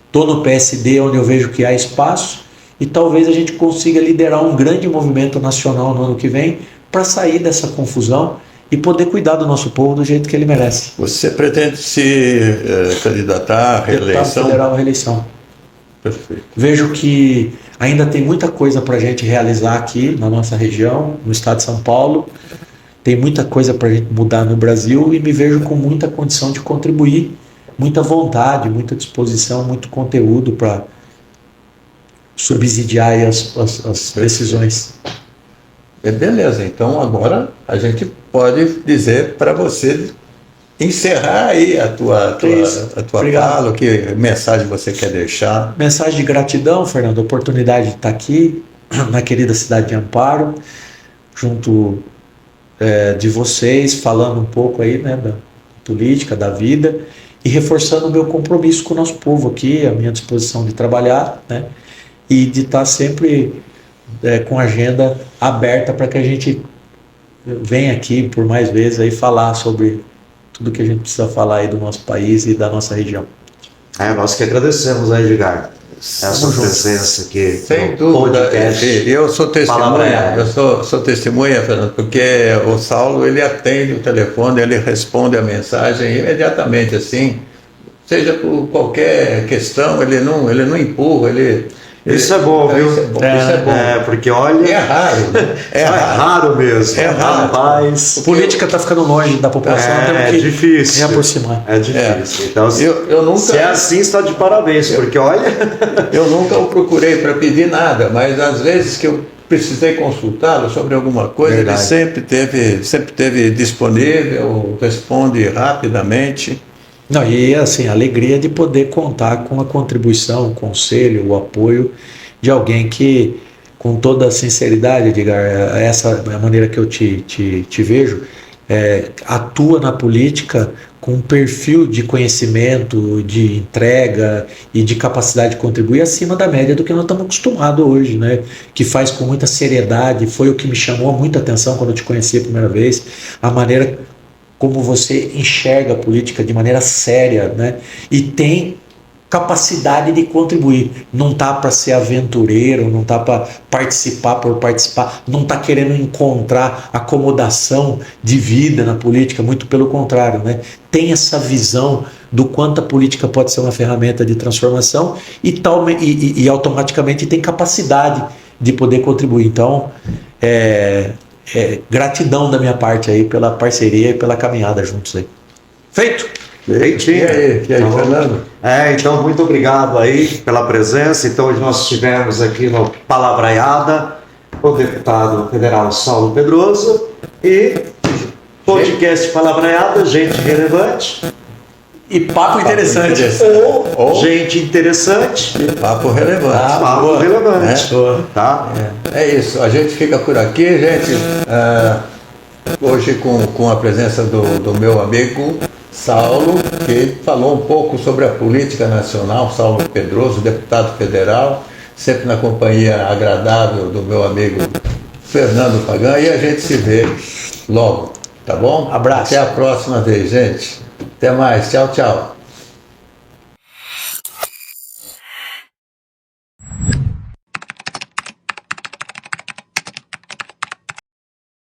Estou no PSD, onde eu vejo que há espaço, e talvez a gente consiga liderar um grande movimento nacional no ano que vem para sair dessa confusão e poder cuidar do nosso povo do jeito que ele merece. Você pretende se candidatar à reeleição? Deputado federal à reeleição. Perfeito. Vejo que ainda tem muita coisa para a gente realizar aqui na nossa região, no estado de São Paulo. Tem muita coisa para a gente mudar no Brasil e me vejo com muita condição de contribuir, muita vontade, muita disposição, muito conteúdo para subsidiar aí as decisões. Beleza, então agora a gente pode dizer para você encerrar aí a tua fala, que mensagem você quer deixar. Mensagem de gratidão, Fernando, a oportunidade de estar aqui na querida cidade de Amparo, junto de vocês, falando um pouco aí, né, da política, da vida, e reforçando o meu compromisso com o nosso povo aqui, a minha disposição de trabalhar, né, e de estar sempre com a agenda aberta para que a gente venha aqui por mais vezes aí falar sobre tudo que a gente precisa falar aí do nosso país e da nossa região. Nós que agradecemos, né, Edgar, essa presença aqui. Sem dúvida. Podcast. Eu sou testemunha, sou testemunha, Fernando, porque o Saulo, ele atende o telefone, ele responde a mensagem imediatamente, assim, seja por qualquer questão, ele não empurra, Isso é bom, viu? Isso é bom. Porque olha. É raro. É raro mesmo. É raro. Rapaz, política está ficando longe da população, temos que difícil. reaproximar. É difícil. Então, eu nunca, se é assim, está de parabéns, porque olha. Eu nunca o procurei para pedir nada, mas às vezes que eu precisei consultá-lo sobre alguma coisa, Verdade. ele sempre teve disponível, responde rapidamente. Não, e assim, a alegria de poder contar com a contribuição, o conselho, o apoio de alguém que, com toda a sinceridade, Edgar, essa é a maneira que eu te vejo, atua na política com um perfil de conhecimento, de entrega e de capacidade de contribuir acima da média do que nós estamos acostumados hoje, né? Que faz com muita seriedade, foi o que me chamou muita atenção quando eu te conheci a primeira vez, a maneira como você enxerga a política de maneira séria, né? E tem capacidade de contribuir. Não está para ser aventureiro, não está para participar por participar, não está querendo encontrar acomodação de vida na política, muito pelo contrário, né? Tem essa visão do quanto a política pode ser uma ferramenta de transformação e automaticamente tem capacidade de poder contribuir. Então, gratidão da minha parte aí pela parceria e pela caminhada juntos aí. Feito! E aí, Fernando? Então, muito obrigado aí pela presença. Então, hoje nós estivemos aqui no Palavraiada, o deputado federal Saulo Pedroso e podcast Palavraiada, gente relevante. E papo interessante. Ou gente interessante. E papo relevante. Papo relevante. Tá? É isso, a gente fica por aqui, gente. Hoje com a presença do meu amigo Saulo, que falou um pouco sobre a política nacional, Saulo Pedroso, deputado federal, sempre na companhia agradável do meu amigo Fernando Pagan, e a gente se vê logo, tá bom? Abraço. Até a próxima vez, gente. Até mais. Tchau, tchau.